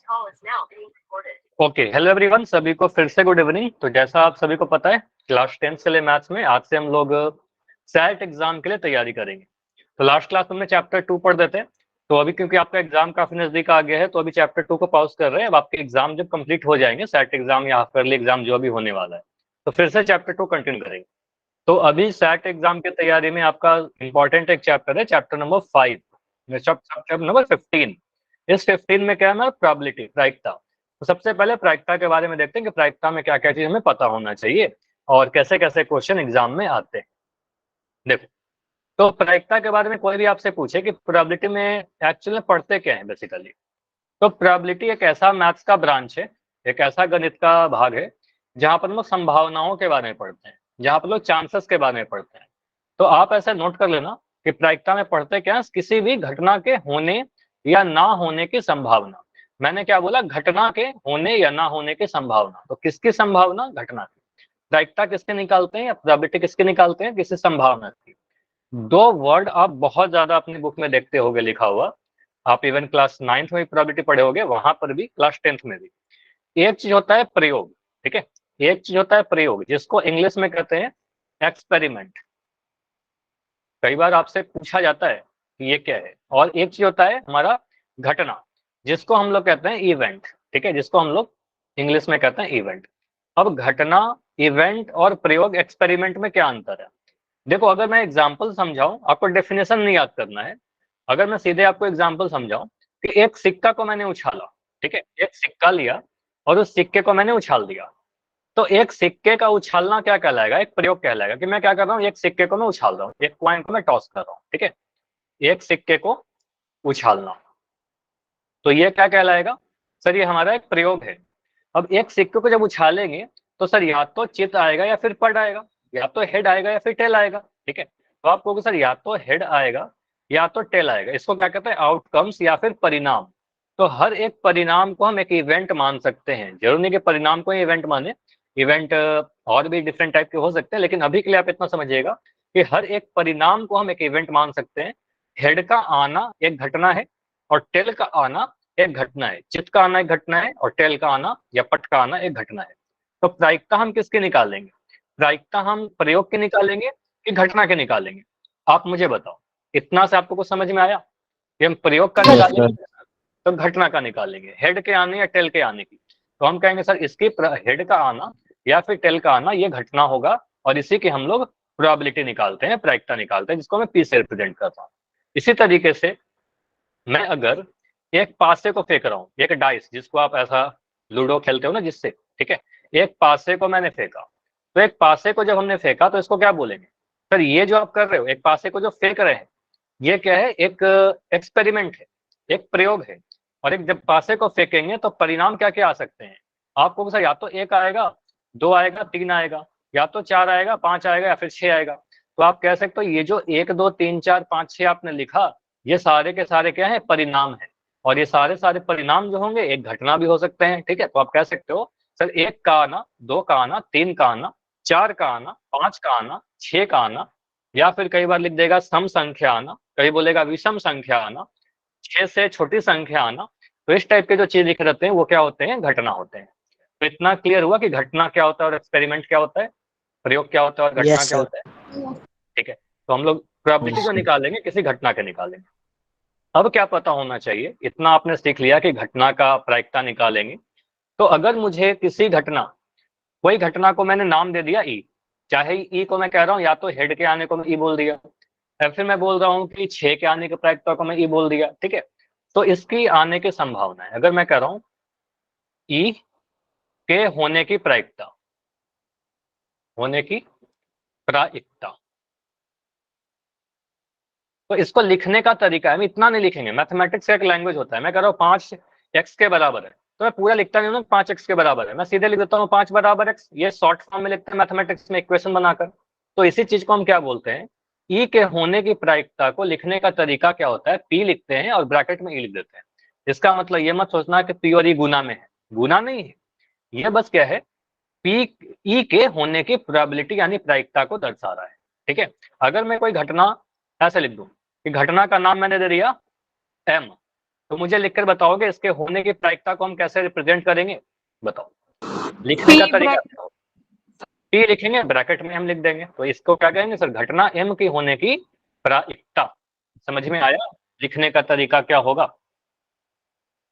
Okay, hello everyone, सभी को फिर से गुड इवनिंग। तो जैसा आप सभी को पता है, क्लास 10 के लिए मैथ्स में आज से हम लोग सैट एग्जाम के लिए तैयारी करेंगे। तो लास्ट क्लास हमने चैप्टर 2 पढ़ देते हैं। तो अभी क्योंकि आपका एग्जाम काफी नजदीक आ गया है, तो अभी चैप्टर 2 को पॉज कर रहे हैं। अब आपके एग्जाम जब कंप्लीट हो जाएंगे, सैट एग्जाम या हाफ ईयरली एग्जाम जो अभी होने वाला है, तो फिर से चैप्टर 2 कंटिन्यू करेंगे। तो अभी सैट एग्जाम की तैयारी में आपका इंपॉर्टेंट एक चैप्टर है, चैप्टर नंबर 5, चैप्टर नंबर 15। इस 15 में क्या है हमारा प्रोबेबिलिटी, प्रायिकता। तो सबसे पहले प्रायिकता के बारे में देखते हैं कि प्रायिकता में क्या क्या चीज हमें पता होना चाहिए और कैसे कैसे क्वेश्चन एग्जाम में आते हैं। देखो, तो प्रायिकता के बारे में कोई भी आपसे पूछे कि प्रोबेबिलिटी में एक्चुअली में पढ़ते क्या है बेसिकली, तो प्रोबेबिलिटी एक ऐसा मैथ्स का ब्रांच है, एक ऐसा गणित का भाग है जहां पर हम लोग संभावनाओं के बारे में पढ़ते हैं, जहां पर लोग चांसेस के बारे में पढ़ते हैं। तो आप ऐसा नोट कर लेना कि प्रायिकता में पढ़ते क्या है, किसी भी घटना के होने या ना होने की संभावना। मैंने क्या बोला, घटना के होने या ना होने की संभावना। तो किसकी संभावना, घटना की। प्रायिकता किसके निकालते हैं या प्रोबेबिलिटी किसके निकालते हैं, किसी संभावना की। दो वर्ड आप बहुत ज्यादा अपनी बुक में देखते होगे लिखा हुआ, आप इवन क्लास 9th में भी प्रोबेबिलिटी पढ़े होगे, वहां पर भी क्लास 10th में भी। एक चीज होता है प्रयोग, ठीक है, एक चीज होता है प्रयोग जिसको इंग्लिश में कहते हैं एक्सपेरिमेंट। कई बार आपसे पूछा जाता है कि ये क्या है। और एक चीज होता है हमारा घटना, जिसको हम लोग कहते हैं इवेंट, ठीक है, जिसको हम लोग इंग्लिश में कहते हैं इवेंट। अब घटना, इवेंट और प्रयोग, एक्सपेरिमेंट में क्या अंतर है। देखो, अगर मैं एग्जाम्पल समझाऊं, आपको डेफिनेशन नहीं याद करना है। अगर मैं सीधे आपको एग्जाम्पल समझाऊं कि एक सिक्का को मैंने उछाला, ठीक है, एक सिक्का लिया और उस सिक्के को मैंने उछाल दिया, तो एक सिक्के का उछालना क्या कहलाएगा, एक प्रयोग कहलाएगा कि मैं क्या कर रहा हूँ, एक सिक्के को मैं उछाल रहा हूँ, एक कॉइन को मैं टॉस कर रहा हूँ, ठीक है, एक सिक्के को उछालना। तो ये क्या कहलाएगा, सर ये हमारा एक प्रयोग है। अब एक सिक्के को जब उछालेंगे तो सर या तो चित आएगा या फिर पट आएगा, या तो हेड आएगा या फिर टेल आएगा, ठीक है। तो आप कहोगे सर या तो हेड आएगा या तो टेल आएगा, इसको क्या कहते हैं, आउटकम्स या फिर परिणाम। तो हर एक परिणाम को हम एक इवेंट मान सकते हैं, जरूर नहीं कि परिणाम को इवेंट माने। इवेंट और भी डिफरेंट टाइप के हो सकते हैं, लेकिन अभी के लिए आप इतना समझिएगा कि हर एक परिणाम को हम एक इवेंट मान सकते हैं। हेड का आना एक घटना है और टेल का आना एक घटना है, चित का आना एक घटना है और टेल का आना या पट का आना एक घटना है। तो प्रायिकता हम किसके निकालेंगे, प्रायिकता हम प्रयोग के निकालेंगे कि घटना के निकालेंगे। आप मुझे बताओ, इतना से आपको कुछ समझ में आया कि हम प्रयोग का निकालेंगे तो घटना का निकालेंगे, हेड के आने या टेल के आने की। तो हम कहेंगे सर इसकी हेड का आना या फिर टेल का आना ये घटना होगा, और इसी की हम लोग प्रोबेबिलिटी निकालते हैं, प्रायिकता निकालते हैं, जिसको मैं पी से रिप्रेजेंट करता हूँ। इसी तरीके से मैं अगर एक पासे को फेंक रहा हूँ, एक डाइस जिसको आप ऐसा लूडो खेलते हो ना जिससे, ठीक है, एक पासे को मैंने फेंका। तो एक पासे को जब हमने फेंका तो इसको क्या बोलेंगे, सर ये जो आप कर रहे हो, एक पासे को जो फेंक रहे हैं, ये क्या है, एक एक्सपेरिमेंट है, एक प्रयोग है। और एक जब पासे को फेंकेंगे तो परिणाम क्या क्या आ सकते हैं, आपको सर या तो एक आएगा, दो आएगा, तीन आएगा, या तो चार आएगा, पांच आएगा, या फिर छह आएगा। तो आप कह सकते हो ये जो एक दो तीन चार पांच छह आपने लिखा, ये सारे के सारे क्या है, परिणाम है। और ये सारे सारे परिणाम जो होंगे एक घटना भी हो सकते हैं, ठीक है। तो आप कह सकते हो सर एक का आना, दो का आना, तीन का आना, चार का आना, पांच का आना, छह का आना, या फिर कई बार लिख देगा सम संख्या आना, कभी बोलेगा विषम संख्या आना, छह से छोटी संख्या आना। तो इस टाइप के जो चीज लिख रहते हैं वो क्या होते हैं, घटना होते हैं। तो इतना क्लियर हुआ कि घटना क्या होता है और एक्सपेरिमेंट क्या होता है, प्रयोग क्या होता है और घटना क्या होता है, ठीक है। तो हम लोग प्रोबेबिलिटी जो निकालेंगे किसी घटना के निकालेंगे। अब क्या पता होना चाहिए, इतना आपने सीख लिया कि घटना का प्रायिकता निकालेंगे। तो अगर मुझे किसी घटना, कोई घटना को मैंने नाम दे दिया ई, चाहे ई को मैं कह रहा हूं या तो हेड के आने को मैं ई बोल दिया, या फिर मैं बोल रहा हूँ कि छह के आने की प्रायिकता को मैं ई बोल दिया, ठीक है। तो इसकी आने की संभावना है, अगर मैं कह रहा हूं ई के होने की प्रायिकता, होने की प्रायिकता, तो इसको लिखने का तरीका है, हम इतना नहीं लिखेंगे। मैथमेटिक्स का एक लैंग्वेज होता है, मैं कह रहा हूँ 5x के बराबर है, तो मैं पूरा लिखता नहीं हूँ 5x के बराबर है, मैं सीधे लिख देता हूँ 5 बराबर x, ये शॉर्ट फॉर्म में लिखते हैं मैथमेटिक्स में इक्वेशन बनाकर। तो इसी चीज को हम क्या बोलते हैं, ई के होने की प्रायिकता को लिखने का तरीका क्या होता है, पी लिखते हैं और ब्रैकेट में ई लिख देते हैं। इसका मतलब ये मत सोचना कि पी और ई गुना में है, गुना नहीं है, ये बस क्या है, पी ई के होने की प्रोबेबिलिटी यानी प्रायिकता को दर्शा रहा है, ठीक है। अगर मैं कोई घटना ऐसे लिख दूं कि घटना का नाम मैंने दे दिया एम, तो मुझे लिखकर बताओगे इसके होने की प्रायिकता को हम कैसे रिप्रेजेंट करेंगे, बताओ। लिखने का तरीका बताओ। पी लिखेंगे, ब्रैकेट में हम लिख देंगे, तो इसको क्या कहेंगे सर, घटना एम की होने की प्रायिकता। समझ में आया लिखने का तरीका क्या होगा?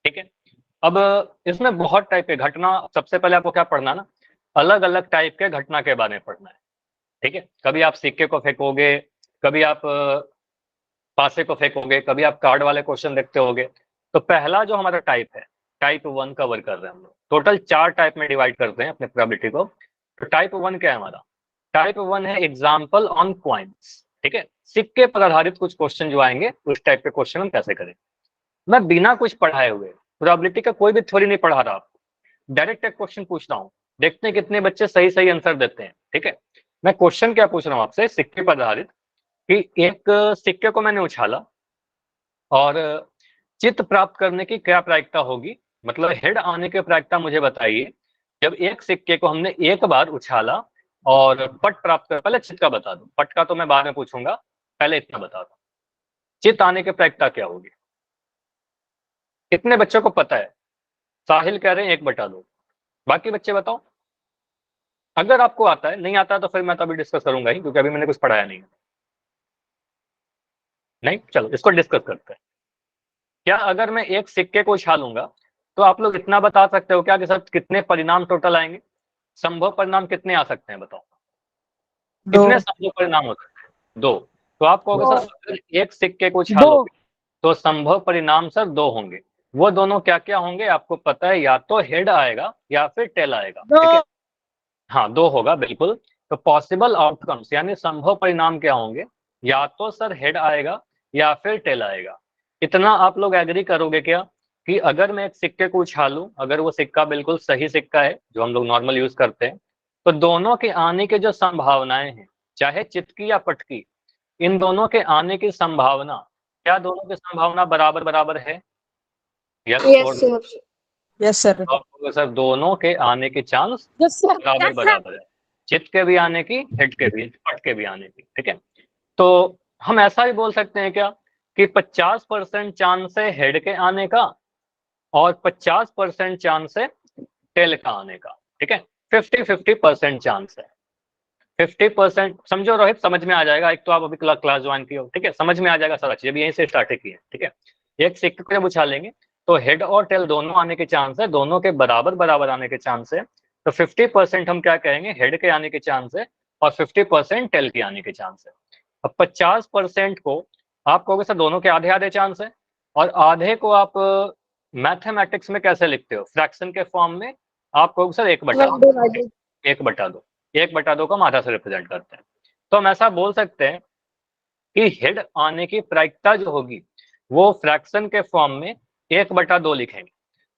ठीक है। अब इसमें बहुत टाइप के घटना, सबसे पहले आपको क्या पढ़ना ना, अलग अलग टाइप के घटना के बारे में पढ़ना है। ठीक है, कभी आप सिक्के को फेंकोगे, कभी आप पासे को फेंकोगे, कभी आप कार्ड वाले क्वेश्चन देखते होगे। तो पहला जो हमारा टाइप है, टाइप 1 कवर कर रहे हैं हम लोग। टोटल 4 टाइप में डिवाइड करते हैं अपने प्रोबेबिलिटी को। तो टाइप 1 क्या है हमारा? टाइप 1 है एग्जाम्पल ऑन कॉइन्स। ठीक है, सिक्के पर आधारित कुछ क्वेश्चन जो आएंगे, उस टाइप के क्वेश्चन हम कैसे करें। मैं बिना कुछ पढ़ाए हुए, प्रोबेबिलिटी का कोई भी थ्योरी नहीं पढ़ा रहा आपको, डायरेक्ट एक क्वेश्चन पूछता हूँ, देखते हैं कितने बच्चे सही सही आंसर देते हैं। ठीक है, मैं क्वेश्चन क्या पूछ रहा हूँ आपसे, सिक्के पर आधारित, कि एक सिक्के को मैंने उछाला और चित्त प्राप्त करने की क्या प्रायिकता होगी, मतलब हेड आने की प्रायिकता मुझे बताइए। जब एक सिक्के को हमने एक बार उछाला और पट प्राप्त कर, पहले चित्त का बता दो, पट का तो मैं बाद में पूछूंगा, पहले इतना बता दो, चित्त आने की प्रायिकता क्या होगी। कितने बच्चों को पता है? साहिल कह रहे हैं 1/2। बाकी बच्चे बताओ। अगर आपको आता है, नहीं आता है तो फिर मैं तो अभी डिस्कस करूंगा ही, क्योंकि अभी मैंने कुछ पढ़ाया नहीं है। नहीं, चलो इसको डिस्कस करते हैं। क्या अगर मैं एक सिक्के को उछालूंगा तो आप लोग इतना बता सकते हो क्या कि सर कितने परिणाम टोटल आएंगे? संभव परिणाम कितने आ सकते हैं बताओ? कितने संभव परिणाम हो सकते हैं? 2। तो आप कहोगे सर अगर एक सिक्के को उछालोगे तो संभव परिणाम सर 2 होंगे। वो दोनों क्या क्या होंगे आपको पता है? या तो हेड आएगा या फिर टेल आएगा। ठीक है, हाँ 2 होगा बिल्कुल। तो पॉसिबल आउटकम्स यानी संभव परिणाम क्या होंगे? या तो सर हेड आएगा या फिर टेल आएगा। इतना आप लोग एग्री करोगे क्या कि अगर मैं एक सिक्के को उछालूं, अगर वो सिक्का बिल्कुल सही सिक्का है जो हम लोग नॉर्मल यूज करते हैं, तो दोनों के आने की जो संभावनाएं हैं, चाहे चित्त की या पट की, इन दोनों के आने की संभावना, क्या दोनों की संभावना बराबर बराबर है? यस और यस सर। तो सर दोनों के आने के चांस बराबर बराबर है, चित्त के भी आने की, हेड के भी, पट के भी आने की। ठीक है, तो हम ऐसा भी बोल सकते हैं क्या कि 50% चांस है हेड के आने का और 50% चांस है टेल का आने का। ठीक है, 50-50% चांस है। 50% समझो रोहित, समझ में आ जाएगा। एक तो आप अभी क्लास ज्वाइन की हो, ठीक है, समझ में आ जाएगा सारा चीज, अभी यहीं से स्टार्ट की है। ठीक है, एक सिक्के को जब उछालेंगे तो हेड और टेल दोनों आने के चांस है, दोनों के बराबर बराबर आने के चांस है। तो 50% हम क्या कहेंगे, हेड के आने के चांस है, और 50% टेल के आने के चांस है। अब 50% को आप कहोगे सर दोनों के आधे आधे चांस है, और आधे को आप मैथमेटिक्स में कैसे लिखते हो? फ्रैक्शन के फॉर्म में आप कहोगे सर 1/2। 1/2, 1/2 को हम आधा से रिप्रेजेंट करते हैं। तो हम ऐसा बोल सकते हैं कि हेड आने की प्रायिकता जो होगी वो फ्रैक्शन के फॉर्म में 1/2 लिखेंगे,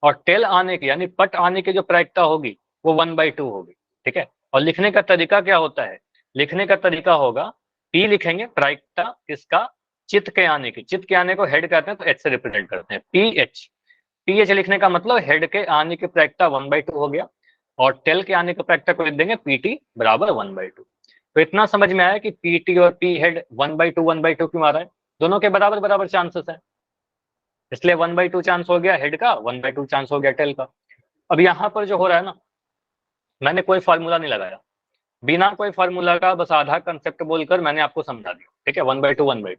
और टेल आने की यानी पट आने की जो प्रायिकता होगी वो 1/2 होगी। ठीक है, और लिखने का तरीका क्या होता है? लिखने का तरीका होगा पी लिखेंगे, प्रायिकता किसका? चित्त के आने की। चित्त के आने को हेड कहते हैं तो एच से रिप्रेजेंट करते हैं, पी एच। पी एच लिखने का मतलब हेड के आने की प्रायिकता 1/2 हो गया, और टेल के आने की प्रायिकता को लिख देंगे पीटी बराबर 1/2। तो इतना समझ में आया कि पीटी और पी हेड 1/2 क्यों आ रहा है? दोनों के बराबर बराबर चांसेस है, इसलिए 1/2 चांस हो गया हेड का, 1/2 चांस हो गया टेल का। अब यहाँ पर जो हो रहा है ना, मैंने कोई फार्मूला नहीं लगाया, बिना कोई फार्मूला का बस आधा कंसेप्ट बोलकर मैंने आपको समझा दिया। ठीक है, 1/2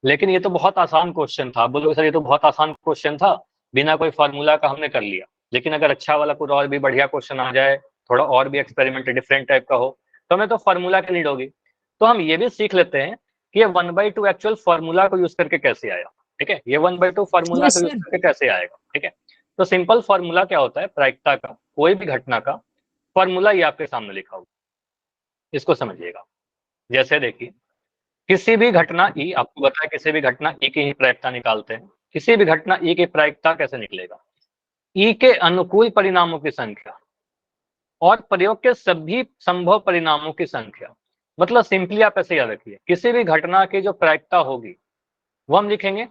लेकिन ये तो बहुत आसान क्वेश्चन था। बोलोगे सर ये तो बहुत आसान क्वेश्चन था, बिना कोई फार्मूला का हमने कर लिया। लेकिन अगर अच्छा वाला कुछ और भी बढ़िया क्वेश्चन आ जाए, थोड़ा और भी एक्सपेरिमेंट डिफरेंट टाइप का हो, तो हमें तो फार्मूला की नीड होगी। तो हम ये भी सीख लेते हैं कि ये 1/2 एक्चुअल फार्मूला को यूज करके कैसे आया। ठीक है, ये 1/2 फार्मूला को यूज करके कैसे आएगा। ठीक है, तो सिंपल फार्मूला क्या होता है प्रायिकता का, कोई भी घटना का फॉर्मूला ये आपके सामने लिखा होगा, इसको समझिएगा। जैसे देखिए, किसी भी घटना ई, आपको बताया किसी भी घटना ई की ही प्रायिकता निकालते हैं। किसी भी घटना ई की प्रायिकता कैसे निकलेगा? ई के अनुकूल परिणामों की संख्या और प्रयोग के सभी संभव परिणामों की संख्या। मतलब सिंपली आप ऐसे याद रखिए, किसी भी घटना की जो प्रायिकता होगी वो हम लिखेंगे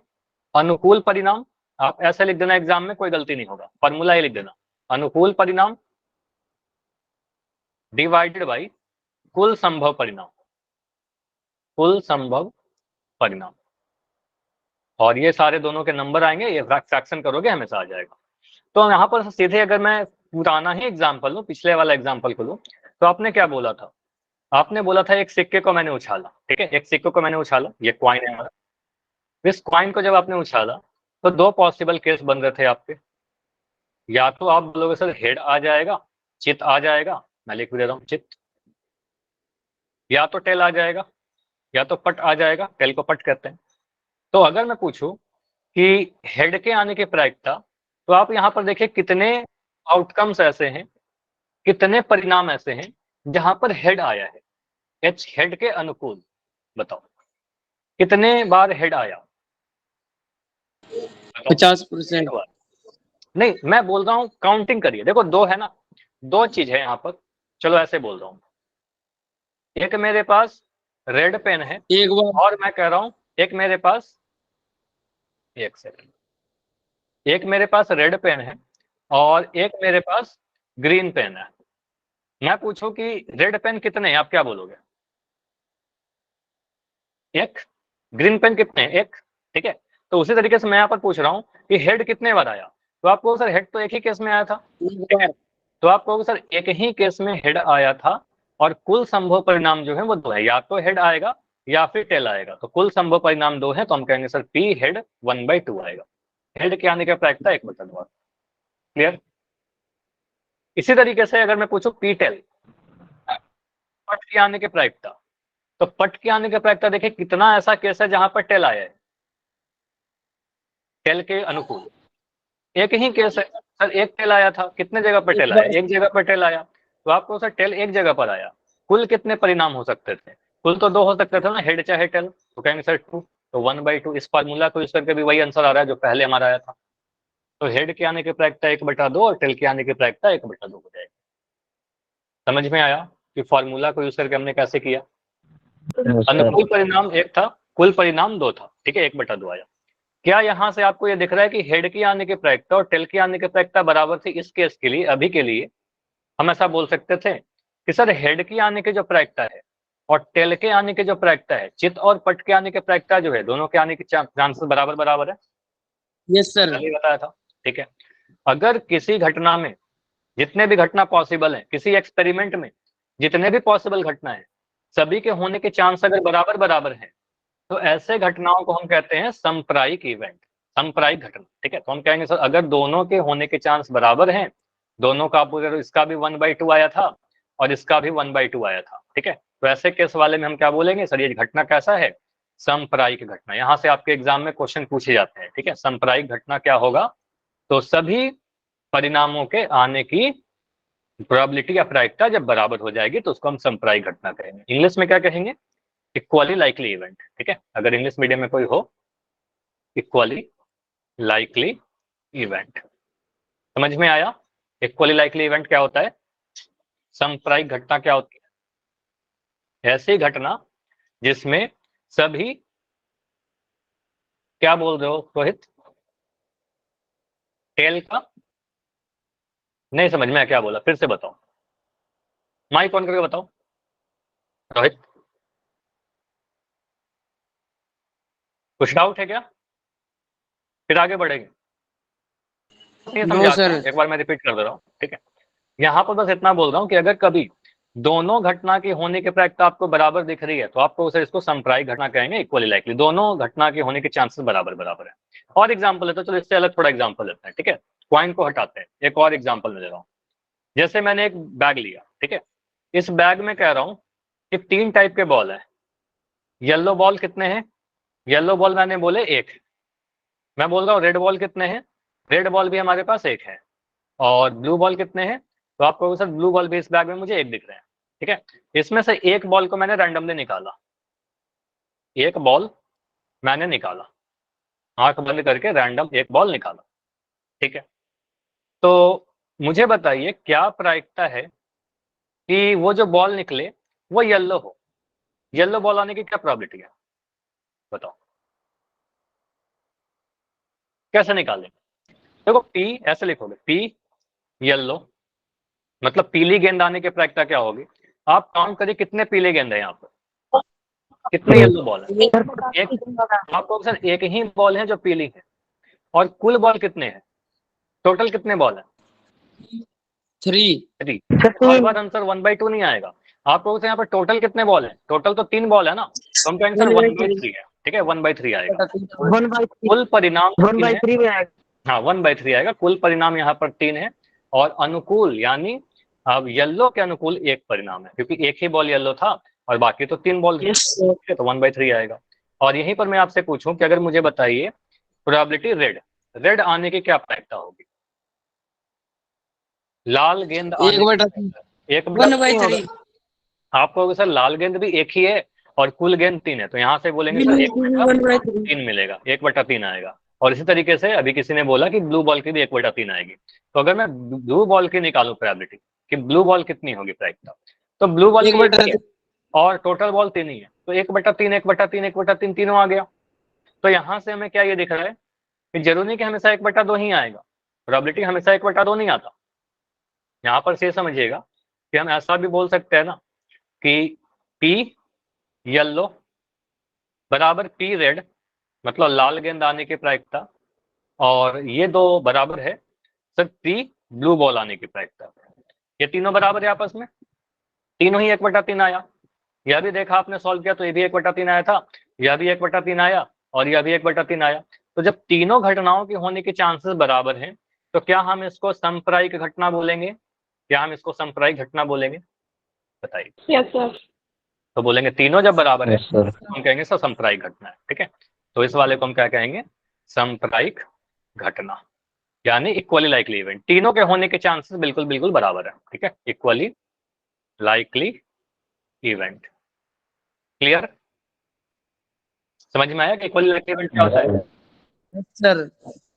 अनुकूल परिणाम। आप ऐसे लिख देना, एग्जाम में कोई गलती नहीं होगा, फॉर्मूला ही लिख देना, अनुकूल परिणाम डिवाइडेड बाई कुल संभव परिणाम, कुल संभव परिणाम। और ये सारे दोनों के नंबर आएंगे, ये फ्रैक्शन करोगे हमेशा आ जाएगा। तो यहाँ पर सीधे अगर मैं पुराना ही एग्जाम्पल लूँ, पिछले वाला एग्जाम्पल को लूँ, तो आपने क्या बोला था? आपने बोला था एक सिक्के को मैंने उछाला, ठीक है, एक सिक्के को मैंने उछाला, ये क्वाइन है हमारा। इस क्वाइन को जब आपने उछाला तो दो पॉसिबल केस बन रहे थे आपके। या तो आप बोलोगे सर हेड आ जाएगा, चित आ जाएगा, मैं लिख भी दे रहा हूँ चित, या तो टेल आ जाएगा, या तो पट आ जाएगा, टेल को पट कहते हैं। तो अगर मैं पूछूं कि हेड के आने की प्रायिकता, तो आप यहाँ पर देखिए कितने आउटकम्स ऐसे हैं, कितने परिणाम ऐसे हैं जहां पर हेड आया है, एच हेड के अनुकूल। बताओ कितने बार हेड आया? 50%। नहीं, मैं बोल रहा हूं काउंटिंग करिए, देखो दो है ना, दो चीज है यहाँ पर। चलो ऐसे बोल रहा हूं, एक मेरे पास रेड पेन है एक बार और मैं कह रहा हूं एक मेरे पास, एक सेकंड, एक मेरे पास रेड पेन है और एक मेरे पास ग्रीन पेन है। मैं पूछूं कि रेड पेन कितने हैं, आप क्या बोलोगे? एक। ग्रीन पेन कितने हैं? एक। ठीक है, तो उसी तरीके से मैं यहाँ पर पूछ रहा हूँ कि हेड कितने बार आया, तो आपको सर हेड तो एक ही केस में आया था, ठीक है, तो आप कहोगे सर एक ही केस में हेड आया था और कुल संभव परिणाम जो है वो दो है, या तो हेड आएगा या फिर टेल आएगा। तो कुल संभव परिणाम दो है, तो हम कहेंगे सर पी हेड 1/2 आएगा। हेड के आने का प्रायिकता 1/2। क्लियर? इसी तरीके से अगर मैं पूछूं पी टेल, पट के आने के प्रायिकता, तो पट के आने के प्रायिकता देखिए कितना ऐसा केस है जहां पर टेल आया है, टेल के अनुकूल। एक ही केस है सर, एक टेल आया था, कितने जगह पर टेल आया? एक जगह पर टेल आया। तो आपको सर टेल एक जगह पर आया, कुल कितने परिणाम हो सकते थे? कुल तो दो हो सकते थे ना, हेड चाहे टेल, तो कहेंगे सर 2, तो 1/2। इस फार्मूला को यूज करके भी वही आंसर आ रहा है जो पहले हमारा आया था। तो हेड के आने की प्रायिकता 1/2 और टेल के आने की प्रायिकता 1/2 हो जाएगी। समझ में आया कि फार्मूला को यूज करके हमने कैसे किया? अनुकूल परिणाम एक था, कुल परिणाम दो था, ठीक है, 1/2 आया। क्या यहाँ से आपको ये दिख रहा है कि हेड की आने की प्रायिकता और टेल की आने की प्रायिकता बराबर थी? इस केस के लिए, अभी के लिए हम ऐसा बोल सकते थे कि सर हेड की आने की जो प्रायिकता है और टेल के आने की जो प्रायिकता है, चित और पट के आने की प्रायिकता जो है, दोनों के आने के चांसेस बराबर बराबर है। Yes sir. पहले बताया था, ठीक है। अगर किसी घटना में, जितने भी घटना पॉसिबल है, किसी एक्सपेरिमेंट में जितने भी पॉसिबल घटना है, सभी के होने के चांस अगर बराबर बराबर है, तो ऐसे घटनाओं को हम कहते हैं सांप्रायिक इवेंट, सांप्रायिक घटना। ठीक है, तो हम कहेंगे सर अगर दोनों के होने के चांस बराबर हैं, दोनों का, अगर इसका भी 1/2 आया था और इसका भी 1/2 आया था, ठीक है, तो ऐसे केस वाले में हम क्या बोलेंगे सर, ये घटना कैसा है? सांप्रायिक घटना। यहां से आपके एग्जाम में क्वेश्चन पूछे जाते हैं, ठीक है, सांप्रायिक घटना क्या होगा? तो सभी परिणामों के आने की प्रोबेबिलिटी या प्रायिकता जब बराबर हो जाएगी तो उसको हम सांप्रायिक घटना कहेंगे। इंग्लिश में क्या कहेंगे? Equally likely event. ठीक है, अगर इंग्लिश मीडियम में कोई हो, इक्वली लाइकली इवेंट। समझ में आया? इक्वली लाइकली इवेंट क्या होता है? सांप्रायिक घटना क्या होती है? ऐसी घटना जिसमें सभी, क्या बोल रहे हो रोहित? टेल का नहीं समझ में क्या बोला, फिर से बताओ, माइक ऑन करके बताओ रोहित। कुछ डाउट है क्या? फिर आगे बढ़ेंगे। ये नो समझाते सर। हैं, एक बार मैं रिपीट कर दे रहा हूँ, ठीक है। यहाँ पर बस इतना बोल रहा हूँ कि अगर कभी दोनों घटना की होने की प्रायिकता आपको बराबर दिख रही है, तो आपको उसे, इसको सांप्रायिक घटना कहेंगे, इक्वली लाइकली, दोनों घटना के होने के चांसेस बराबर बराबर है। और एग्जांपल लेते हैं, चलो इससे अलग थोड़ा एग्जांपल लेते हैं, ठीक है, क्वाइन को हटाते हैं, एक और एग्जांपल में दे रहा हूँ। जैसे मैंने एक बैग लिया, ठीक है, इस बैग में कह रहा हूँ कि 3 टाइप के बॉल है। येलो बॉल कितने हैं? येलो बॉल मैंने बोले एक। मैं बोल रहा हूँ रेड बॉल कितने हैं? रेड बॉल भी हमारे पास एक है। और ब्लू बॉल कितने हैं? तो आपको सर ब्लू बॉल भी इस बैग में मुझे एक दिख रहे हैं, ठीक है। इसमें से एक बॉल को मैंने रैंडमली निकाला, एक बॉल मैंने निकाला, आंख बंद करके रैंडम एक बॉल निकाला, ठीक है। तो मुझे बताइए क्या प्रायिकता है कि वो जो बॉल निकले वो येलो हो? येलो बॉल आने की क्या प्रोबेबिलिटी है? बताओ कैसे निकालें? देखो पी ऐसे लिखोगे, पी येलो, मतलब पीली गेंद आने की प्रायिकता क्या होगी? आप काउंट करिए कितने पीले गेंद है यहाँ पर। कितने येलो बॉल है? आपको सर एक ही बॉल है जो पीली है, और कुल बॉल कितने हैं? टोटल कितने बॉल है? 3 3। हर बार आंसर 1/2 नहीं आएगा। आपको यहाँ पर टोटल कितने बॉल है? टोटल तो 3 बॉल है ना, तो हम कहेंगे सर 1/3 है। ठीक है, 1/3 आएगा। 1/3 कुल परिणाम 1/3 में आएगा। हाँ 1/3 आएगा। कुल परिणाम यहाँ पर 3 है, और अनुकूल यानी अब येलो के अनुकूल एक परिणाम है, क्योंकि एक ही बॉल येलो था और बाकी तो 3 बॉल यस सर। तो 1/3 आएगा। और यहीं पर मैं आपसे पूछूं कि अगर मुझे बताइए प्रोबेबिलिटी रेड आने की क्या प्रायिकता होगी? लाल गेंद आने 1/3 एक 1/3 आपको सर लाल गेंद भी एक ही है और कुल गेंद 3 है, तो यहाँ से बोलेंगे सर 1/3 मिलेगा, 1/3 आएगा। और इसी तरीके से अभी किसी ने बोला कि ब्लू बॉल की भी 1/3 आएगी, तो अगर मैं ब्लू बॉल की निकालूं प्रोबेबिलिटी कि ब्लू बॉल कितनी होगी प्रायिकता, तो ब्लू बॉल की 1 और टोटल बॉल 3 ही है, तो 1/3 1/3 1/3 तीनों आ गया। तो यहाँ से हमें क्या ये दिख रहा है कि जरूरी नहीं कि हमेशा 1/2 ही आएगा, प्रोबेबिलिटी हमेशा 1/2 नहीं आता। यहाँ पर से समझिएगा कि हम ऐसा भी बोल सकते हैं ना कि पी येलो बराबर पी रेड, मतलब लाल गेंद आने की प्रायिकता, और ये दो बराबर है सर पी ब्लू बॉल आने की प्रायिकता। ये तीनों बराबर है आपस में, तीनों ही 1/3 आया। यह भी देखा आपने सॉल्व किया तो ये भी 1/3 आया था, यह भी 1/3 आया, और यह भी 1/3 आया। तो जब तीनों घटनाओं के होने के चांसेस बराबर हैं, तो क्या हम इसको सांप्रायिक घटना बोलेंगे? क्या हम इसको सांप्रायिक घटना बोलेंगे? बताइए। Yes sir. तो बोलेंगे तीनों जब बराबर है तो हम कहेंगे सर सांप्रायिक घटना है। ठीक है, तो इस वाले को हम क्या कहेंगे? सांप्रायिक घटना, यानी इक्वली लाइकली इवेंट। तीनों के होने के चांसेस बिल्कुल बिल्कुल बराबर है। ठीक है, इक्वली लाइकली इवेंट। क्लियर? समझ में आया कि इक्वली लाइकली इवेंट क्या होता है? सर।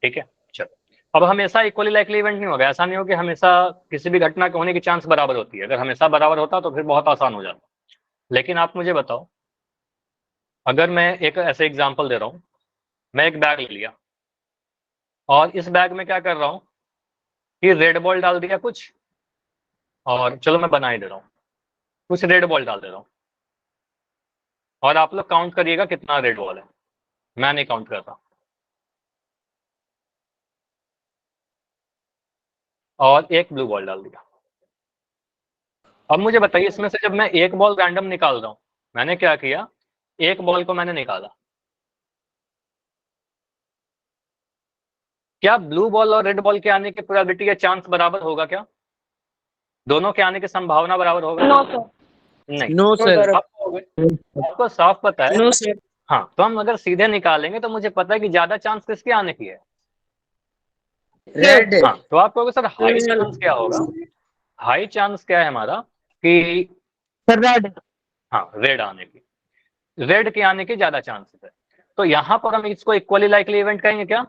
ठीक है, चलो। अब हमेशा इक्वली लाइकली इवेंट नहीं होगा, ऐसा नहीं हो कि हमेशा किसी भी घटना के होने की चांस बराबर होती है। अगर हमेशा बराबर होता तो फिर बहुत आसान हो जाता। लेकिन आप मुझे बताओ, अगर मैं एक ऐसे एग्जांपल दे रहा हूं, मैं एक बैग ले लिया और इस बैग में क्या कर रहा हूं कि रेड बॉल डाल दिया कुछ, और चलो मैं बना ही दे रहा हूं, कुछ रेड बॉल डाल दे रहा हूं, और आप लोग काउंट करिएगा कितना रेड बॉल है। मैं नहीं काउंट करता। और एक ब्लू बॉल डाल दिया। अब मुझे बताइए इसमें से जब मैं एक बॉल रैंडम निकाल रहा हूं, मैंने क्या किया, एक बॉल को मैंने निकाला, क्या ब्लू बॉल और रेड बॉल के आने की प्रोबेबिलिटी या चांस बराबर होगा? क्या दोनों के आने की संभावना बराबर होगा? No sir. नहीं। No sir. आपको साफ पता है। No sir. हाँ, तो हम अगर सीधे निकालेंगे तो मुझे पता है कि ज्यादा चांस किसके आने की है? रेड। हाँ, तो आप कहोगे सर हाई चांस क्या होगा? हाई चांस क्या है हमारा कि सर रेड। हाँ रेड आने की, रेड के आने की ज्यादा चांसेस है। तो यहाँ पर हम इसको इक्वली लाइकली इवेंट कहेंगे क्या?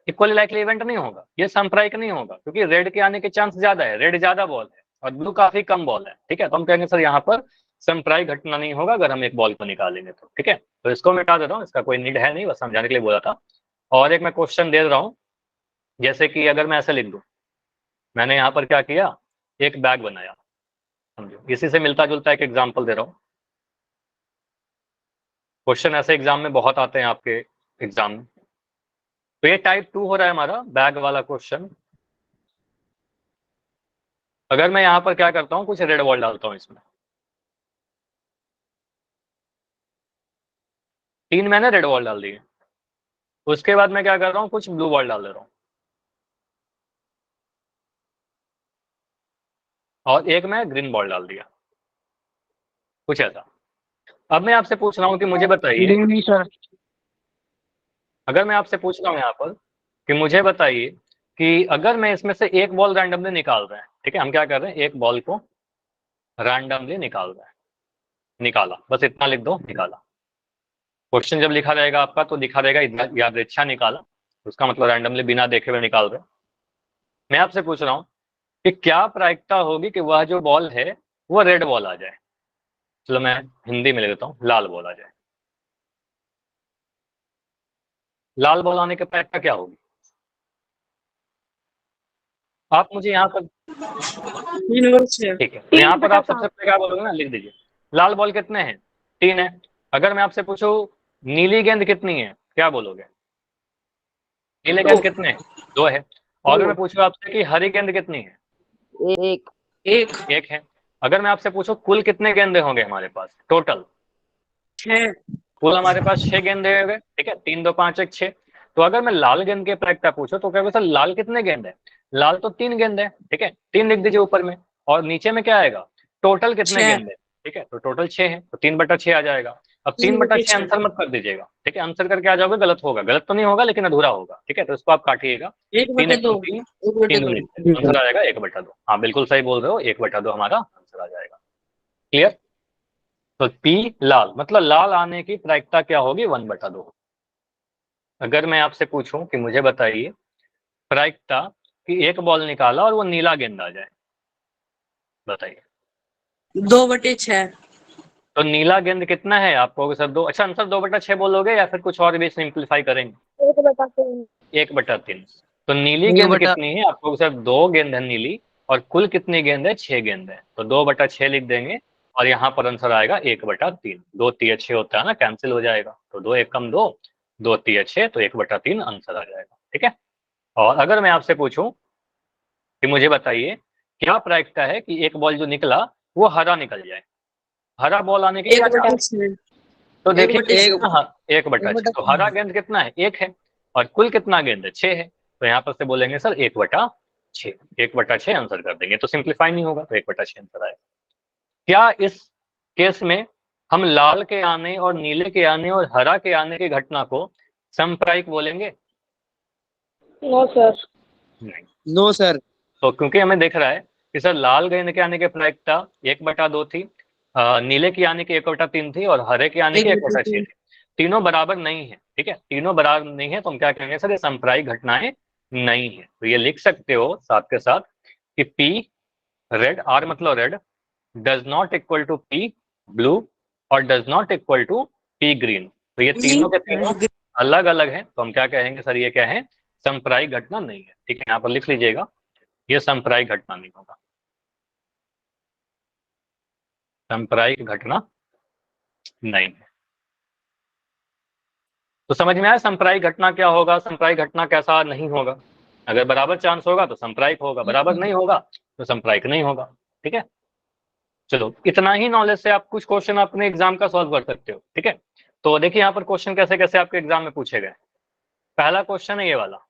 इक्वली लाइकली इवेंट नहीं होगा, ये सांप्रायिक नहीं होगा, क्योंकि रेड के आने के चांस ज्यादा है, रेड ज्यादा बॉल है और ब्लू काफी कम बॉल है। ठीक है, तो हम कहेंगे सर यहाँ पर सांप्रायिक घटना नहीं होगा अगर हम एक बॉल को निकालेंगे तो। ठीक है, तो इसको मिटा दे रहा हूँ, इसका कोई नीड है नहीं, बस समझाने के लिए बोला था। और एक मैं क्वेश्चन दे रहा हूँ, जैसे कि अगर मैं ऐसे लिख दूं, मैंने यहाँ पर क्या किया, एक बैग बनाया, समझो इसी से मिलता जुलता एक एग्जाम्पल दे रहा हूँ। क्वेश्चन ऐसे एग्जाम में बहुत आते हैं आपके एग्जाम में। तो ये टाइप 2 हो रहा है हमारा बैग वाला क्वेश्चन। अगर मैं यहाँ पर क्या करता हूँ, कुछ रेड बॉल डालता हूँ इसमें, 3 मैंने रेड बॉल डाल दिए, उसके बाद मैं क्या कर रहा हूँ, कुछ ब्लू बॉल डाल दे रहा हूँ, और एक मैं ग्रीन बॉल डाल दिया, कुछ ऐसा। अब मैं आपसे पूछ रहा हूँ कि मुझे बताइए, नहीं सर। अगर मैं आपसे पूछ रहा हूँ यहाँ पर कि मुझे बताइए कि अगर मैं इसमें से एक बॉल रैंडमली निकाल रहे हैं, ठीक है, हम क्या कर रहे हैं, एक बॉल को रैंडमली निकाल रहे हैं, निकाला, बस इतना लिख दो, निकाला। क्वेश्चन जब लिखा रहेगा आपका तो लिखा रहेगा यादृच्छा निकाला, उसका मतलब रैंडमली बिना देखे हुए निकाल रहे हैं। मैं आपसे पूछ रहा हूँ कि क्या प्रायिकता होगी कि वह जो बॉल है वो रेड बॉल आ जाए? चलो मैं हिंदी में ले लेता हूँ, लाल बॉल आ जाए। लाल बॉल आने की प्रायिकता क्या होगी? आप मुझे यहाँ पर, ठीक है, तो यहाँ पर आप सबसे पहले क्या बोलोगे ना, लिख दीजिए लाल बॉल कितने हैं? 3 है। अगर मैं आपसे पूछूं नीली गेंद कितनी है, क्या बोलोगे? नीले गेंद कितने हैं? 2 है। और अगर मैं पूछूं आपसे कि हरी गेंद कितनी है? एक। एक। 1 है। अगर मैं आपसे पूछूं कुल कितने गेंदे होंगे हमारे पास टोटल? 6। कुल हमारे पास 6 गेंदे होंगे, ठीक है। 3 2 5 1 6। तो अगर मैं लाल गेंद के प्रायिकता पूछूं तो कहोगे सर लाल कितने गेंद है? लाल तो 3 गेंद है, ठीक है, 3 लिख दीजिए ऊपर में। और नीचे में क्या आएगा? टोटल कितने 6। गेंद है, ठीक है, तो टोटल 6 है, तो 3/6 आ जाएगा। अब 3/6 आंसर मत कर दीजिएगा, ठीक है, आंसर करके आ जाओगे गलत होगा, गलत तो नहीं होगा लेकिन अधूरा होगा, ठीक है, तो इसको आप काटिएगा। 1/2। 3 1/2। आंसर आ जाएगा 1/2। हाँ बिल्कुल सही बोल रहे हो, 1/2 हमारा आंसर आ जाएगा। क्लियर? तो पी लाल मतलब लाल आने की प्रायिकता क्या होगी? 1/2। अगर मैं आपसे पूछूं कि मुझे बताइए प्रायिकता कि एक बॉल निकाला और वो नीला गेंद आ जाए, बताइए। 2/6। तो नीला गेंद कितना है? आप कहोगे सर 2, अच्छा आंसर 2/6 बोलोगे या फिर कुछ और भी सिंप्लीफाई करेंगे? 1/3। 1/3। तो नीली एक गेंद बटा कितनी है? आप कहोगे सर 2 गेंद है नीली, और कुल कितनी गेंद है? 6 गेंद है, तो 2/6 लिख देंगे और यहाँ पर आंसर आएगा 1/3। 2 3 6 होता है ना, कैंसिल हो जाएगा, तो 2 1 कम 2, 2 3 6, तो 1/3 आंसर आ जाएगा, ठीक है। और अगर मैं आपसे पूछूं कि मुझे बताइए क्या प्रायिकता है कि एक बॉल जो निकला वो हरा निकल जाए? हरा बॉल आने की क्या चांस? 1/6। तो देखिए 1/6। हाँ 1/6, तो हरा गेंद कितना है? 1 है। और कुल कितना गेंद है? 6 है। तो यहाँ पर से बोलेंगे सर 1/6, 1/6 आंसर कर देंगे, तो सिंप्लीफाई नहीं होगा, तो 1/6 आंसर आएगा। क्या इस केस में हम लाल के आने और नीले के आने और हरा के आने की घटना को समप्रायिक बोलेंगे? No sir. नहीं। No sir. तो क्योंकि हमें दिख रहा है कि सर लाल गेंद के आने की प्रायिकता 1/2 थी, नीले की आने की 1/3 थी और हरे के आने की 1/6 थी। तीनों बराबर नहीं है, ठीक है, तीनों बराबर नहीं है, तो हम क्या कहेंगे सर ये सांप्रायिक घटनाएं नहीं है। तो ये लिख सकते हो साथ के साथ कि पी रेड, आर मतलब red, does not equal to P blue और does not equal to P green. तो ये तीनों के तीनों अलग अलग हैं, तो हम क्या कहेंगे सर ये क्या है? सांप्रायिक घटना नहीं है, ठीक है, यहाँ पर लिख लीजिएगा ये सांप्रायिक घटना नहीं होगा, सांप्रायिक घटना नहीं है। तो समझ में आया सांप्रायिक घटना क्या होगा, सांप्रायिक घटना कैसा नहीं होगा? अगर बराबर चांस होगा तो सांप्रायिक होगा, बराबर नहीं होगा तो सांप्रायिक नहीं होगा, ठीक है। चलो इतना ही नॉलेज से आप कुछ क्वेश्चन अपने एग्जाम का सॉल्व कर सकते हो, ठीक है। तो देखिए यहाँ पर क्वेश्चन कैसे कैसे आपके एग्जाम में पूछे गए। पहला क्वेश्चन है ये वाला,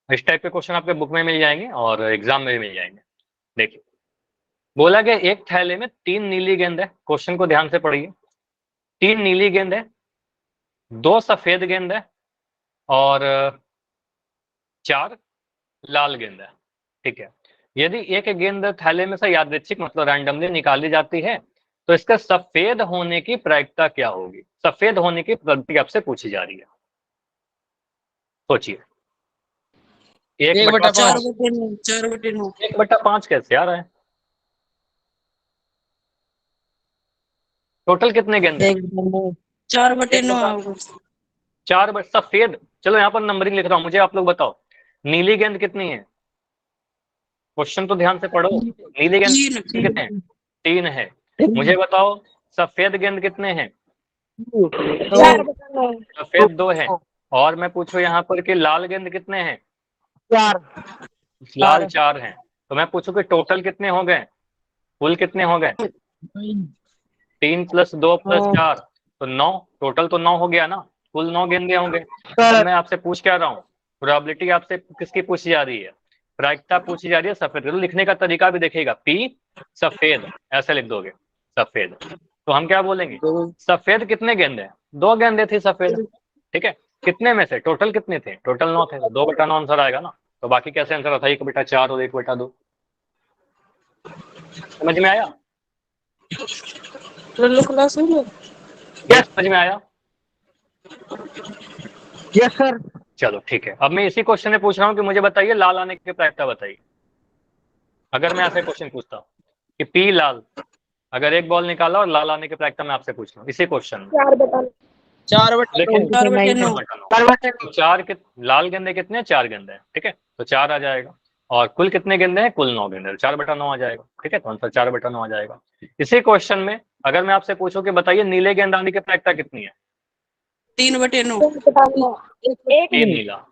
इस टाइप के क्वेश्चन आपके बुक में मिल जाएंगे और एग्जाम में भी मिल जाएंगे। देखिए बोला गया एक थैले में 3 नीली गेंद है, क्वेश्चन को ध्यान से पढ़िए। 3 नीली गेंद है, 2 सफेद गेंद है और 4 लाल गेंद है, ठीक है। यदि एक गेंद थैले में से यादृच्छिक मतलब रैंडमली निकाली जाती है तो इसका सफेद होने की प्रायिकता क्या होगी? सफेद होने की प्रवृत्ति आपसे पूछी जा रही है, सोचिए। 1/5। 4/9। 4/9। 1/5 कैसे आ रहा है? टोटल कितने गेंद है? 4/9। 4 सफेद, चलो यहाँ पर नंबरिंग लिख रहा हूँ, मुझे आप लोग बताओ नीली गेंद कितनी है? क्वेश्चन तो ध्यान से पढ़ो। नीली गेंद कितने हैं? 3 है। मुझे बताओ सफेद गेंद कितने हैं? 4/9। सफेद 2 है। और मैं पूछूं यहाँ पर कि लाल गेंद कितने हैं? 4। लाल 4 हैं। तो मैं पूछूं कि टोटल कितने हो गए, कुल कितने हो गए? 3 + 2 + 4 तो 9, टोटल तो 9 हो गया ना, कुल 9 गेंदे होंगे। अब मैं आपसे पूछ क्या रहा हूँ, प्रोबेबिलिटी आपसे किसकी पूछी जा रही है? प्रायिकता पूछी जा रही है सफेद। तो लिखने का तरीका भी देखिएगा, पी सफेद ऐसे लिख दोगे सफेद, तो हम क्या बोलेंगे सफेद कितने गेंदे हैं? 2 गेंदे थी सफेद, ठीक है। कितने में से? टोटल कितने थे? टोटल 9 थे, तो 2/9 आंसर आएगा ना। तो बाकी कैसे आंसर आता है? 1/4 और 1/2। समझ में आया? क्लास में समझ में आया? Yes sir. चलो ठीक है, अब मैं इसी क्वेश्चन में पूछ रहा हूँ कि मुझे बताइए लाल आने की प्रायिकता बताइए। अगर मैं ऐसे क्वेश्चन पूछता हूँ कि पी लाल, अगर एक बॉल निकाला और लाल आने की प्रायिकता मैं आपसे पूछ रहा हूँ इसी क्वेश्चन में। 4/9। 4/9। तो 4 लाल गेंदे कितने? 4 गेंदे हैं, ठीक है, तो 4 आ जाएगा। और कुल कितने गेंदे हैं? कुल 9 गेंदे, 4/9 आ जाएगा। ठीक है, तो आंसर 4/9 आ जाएगा। इसी क्वेश्चन में अगर मैं आपसे पूछूं कि बताइए नीले गेंदबाजी की प्रायिकता कितनी है? 3/9। 3 नीला।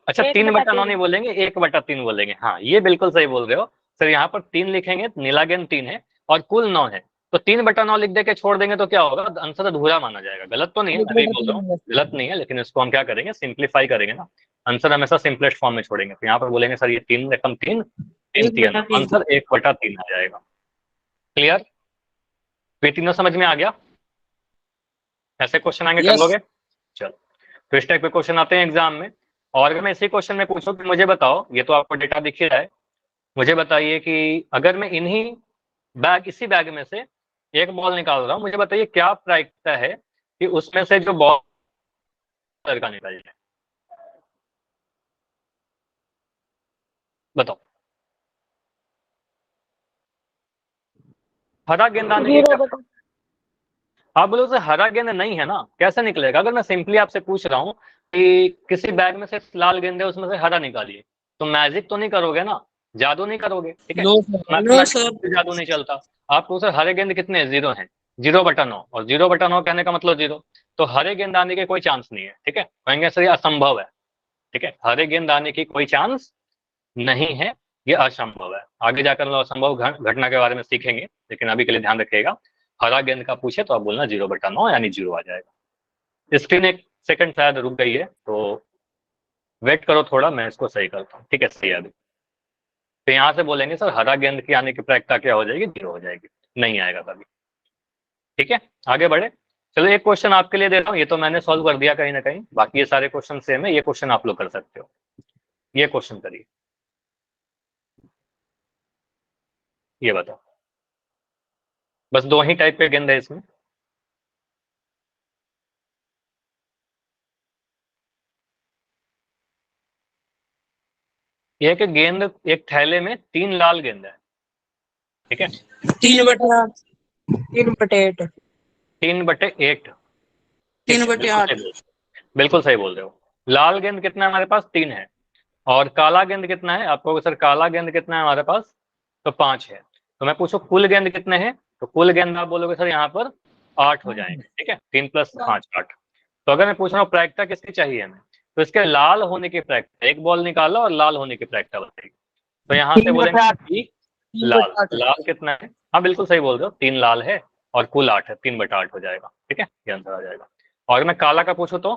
अच्छा, 3/9 नहीं बोलेंगे, 1/3 बोलेंगे। हाँ, ये बिल्कुल सही बोल रहे हो सर। यहाँ पर 3 लिखेंगे, नीला गेंद 3 है और कुल 9 है, तो 3/9 लिख दे के छोड़ देंगे तो क्या होगा? आंसर अधूरा माना जाएगा। गलत तो नहीं है, मैं भी बोल रहा हूँ गलत नहीं है, लेकिन इसको हम क्या करेंगे? सिंप्लीफाई करेंगे ना। आंसर हमेशा सिंपलेस्ट फॉर्म में छोड़ेंगे। तो यहाँ पर बोलेंगे सर ये 3 रकम 3 3 आंसर 1/3 आ जाएगा। क्लियर? तो ये तीनों समझ में आ गया? ऐसे क्वेश्चन आएंगे, कर लोगे? चलो, तो इस टाइप के क्वेश्चन आते हैं एग्जाम में। और अगर मैं इसी क्वेश्चन में पूछूं कि मुझे बताओ, ये तो आपको डेटा दिख ही रहा है, मुझे बताइए कि अगर मैं इसी बैग में से एक बॉल निकाल रहा हूं, मुझे बताइए क्या प्रायिकता है कि उसमें से जो बॉल का निकल जाए? बताओ। हरा गेंद आने की आप बोलो सर हरा गेंद नहीं है ना, कैसे निकलेगा? अगर मैं सिंपली आपसे पूछ रहा हूँ कि किसी बैग में से लाल गेंद है, उसमें से हरा निकालिए, तो मैजिक तो नहीं करोगे ना, जादू नहीं करोगे। ठीक है, नो सर। जादू नहीं चलता। आपको सर हरे गेंद कितने? 0 है, 0/9, और 0/9 कहने का मतलब 0, तो हरे गेंद आने के कोई चांस नहीं है। ठीक है, कहेंगे सर ये असंभव है। ठीक है, हरे गेंद आने की कोई चांस नहीं है, ये असंभव है। आगे जाकर हम लोग असंभव घटना के बारे में सीखेंगे, लेकिन अभी के लिए ध्यान रखिएगा, हरा गेंद का पूछे तो आप बोलना 0/9 यानी 0 आ जाएगा। स्क्रीन एक सेकंड शायद रुक गई है, तो वेट करो थोड़ा, मैं इसको सही करता हूँ। ठीक है, सही है अभी। तो यहाँ से बोलेंगे सर हरा गेंद की आने की प्रायिकता क्या हो जाएगी? 0 हो जाएगी, नहीं आएगा कभी। ठीक है, आगे बढ़े। चलो एक क्वेश्चन आपके लिए दे रहा हूँ, ये तो मैंने सॉल्व कर दिया कहीं ना कहीं, बाकी ये सारे क्वेश्चन सेम है, ये क्वेश्चन आप लोग कर सकते हो। ये क्वेश्चन करिए, ये बताओ। बस 2 ही टाइप के गेंद है इसमें। ये है कि गेंद एक थैले में 3 लाल गेंद है। ठीक है, 3/8। 3/8। 3/8। 3/8। बिल्कुल सही बोल रहे हो। लाल गेंद कितना है हमारे पास? 3 है। और काला गेंद कितना है? आपको सर काला गेंद कितना है हमारे पास? तो 5 है। तो मैं पूछूं कुल गेंद कितने हैं? तो कुल गेंद आप बोलोगे सर यहाँ पर 8 हो जाएंगे। ठीक है, 3 + 5 8। तो अगर मैं पूछ रहा हूँ प्रायिकता किसकी चाहिए हमें, तो इसके लाल होने की प्रायिकता, एक बॉल निकाला और लाल होने की प्रायिकता बताइए। तो यहाँ से बोलेंगे कि लाल लाल कितना है? हाँ बिल्कुल सही बोल रहे हो, 3 लाल है और कुल 8 है, 3/8 हो जाएगा। ठीक है, ये आंसर आ जाएगा। और अगर मैं काला का पूछूं तो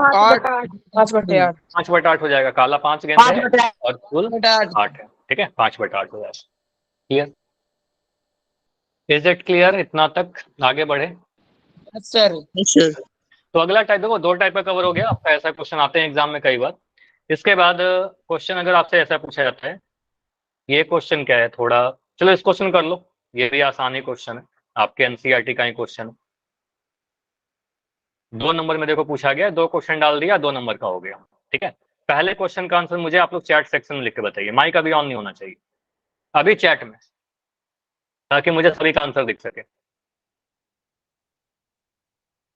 5/8। 5/8। 5/8 हो जाएगा। काला 5 गेंद है और कुल 8 है। ठीक है, 5/8 हो जाएगा। क्लियर? इज इट क्लियर इतना तक? आगे बढ़े। सर तो अगला टाइप देखो, 2 टाइप का कवर हो गया आपका। ऐसा क्वेश्चन आते हैं एग्जाम में कई बार। इसके बाद क्वेश्चन अगर आपसे ऐसा पूछा जाता है, ये क्वेश्चन क्या है थोड़ा, चलो इस क्वेश्चन कर लो, ये भी आसानी क्वेश्चन है, आपके एनसीईआरटी का ही क्वेश्चन है। 2 नंबर में देखो पूछा गया, 2 क्वेश्चन डाल दिया, 2 नंबर का हो गया। ठीक है, पहले क्वेश्चन का आंसर मुझे आप लोग चैट सेक्शन में लिख के बताइए, माइक अभी ऑन नहीं होना चाहिए अभी चैट में, ताकि मुझे सभी का आंसर दिख सके।